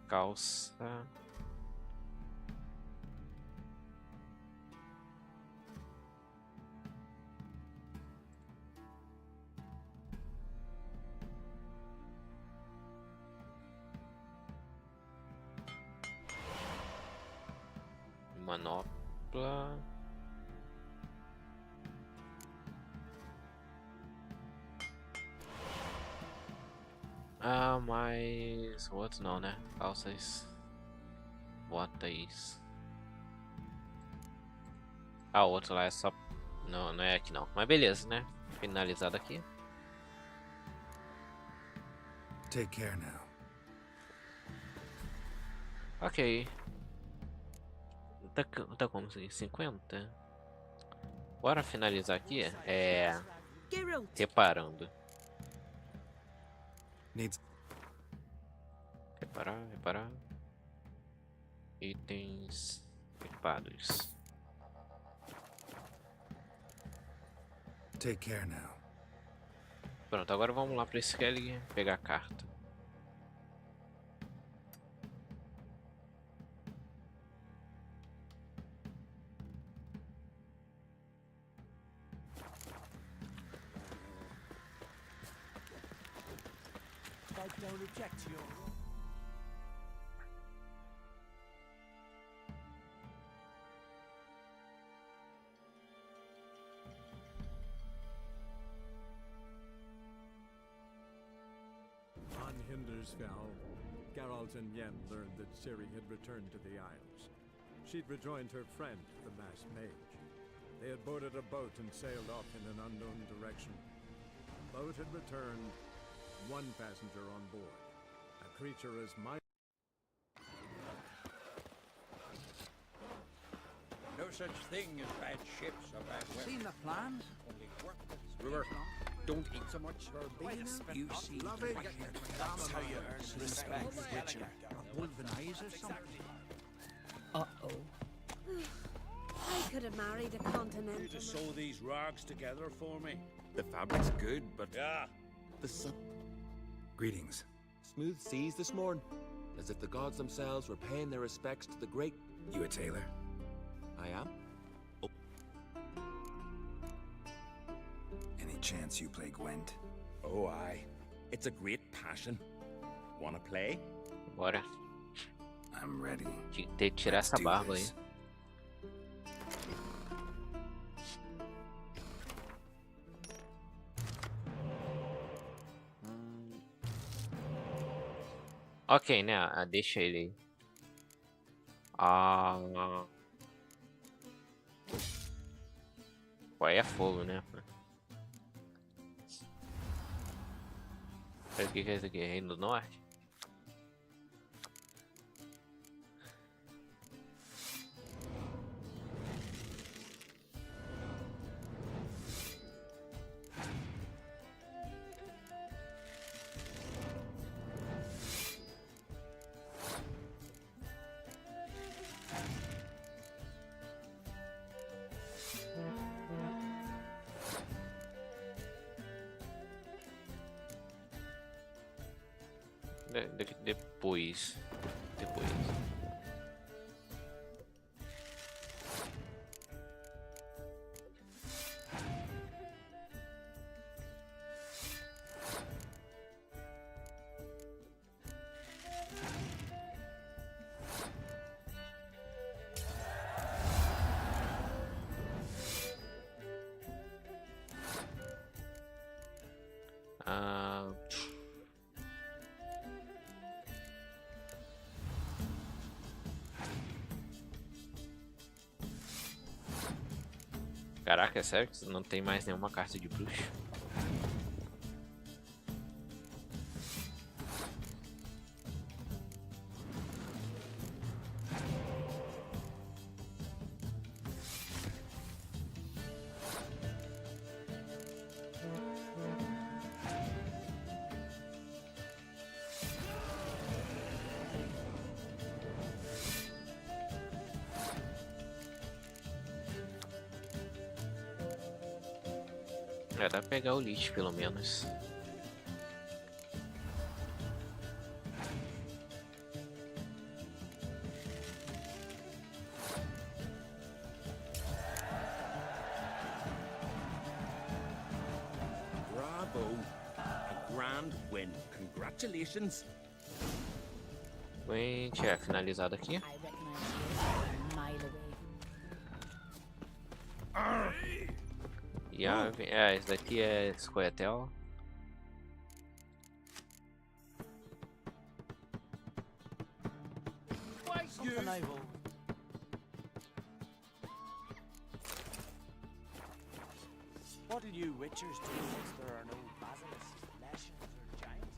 Calça. Manopla. Mas o outro não, né? Calças. Botas. O outro lá é só. Não, não é aqui não. Mas beleza, né? Finalizado aqui. Take care now. Ok. Tá como assim? 50? Bora finalizar aqui. Geralt. Reparando. Needs. Reparar. Itens equipados. Take care now. Pronto, agora vamos lá para esse Skellig pegar a carta. I don't object to your... On Hindersfell, Geralt and Yen learned that Ciri had returned to the Isles. She'd rejoined her friend, the masked mage. They had boarded a boat and sailed off in an unknown direction. The boat had returned, one passenger on board, a creature as mighty. No such thing as bad ships or bad weather. Seen the plans? Only work that's River, don't eat so much. You see, That's how you earn respect, Witcher. Wolven eyes or something? Uh-oh. I could have married a continental. You just sew these rags together for me. The fabric's good, but Yeah. the sun. Greetings. Smooth seas this morn, as if the gods themselves were paying their respects to the great... You a tailor? I am. Any chance you play Gwent? Oh, aye. It's a great passion. Wanna play? Bora. I'm ready. Tinha que ter que tirar essa barba aí. Ok, né? Deixa ele aí. Pô, aí é fogo, né? O que é isso aqui? Reino do Norte? Depois. Caraca, é sério que não tem mais nenhuma carta de bruxo? Dá pra pegar o lixo, pelo menos. Bravo! A grand win. Congratulations! Gente, é finalizado aqui. E esse daqui é Scoia'tael.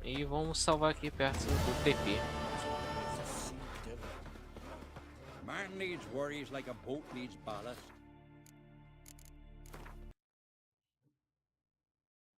E vamos salvar aqui perto do TP. Man needs worries like a boat needs ballast.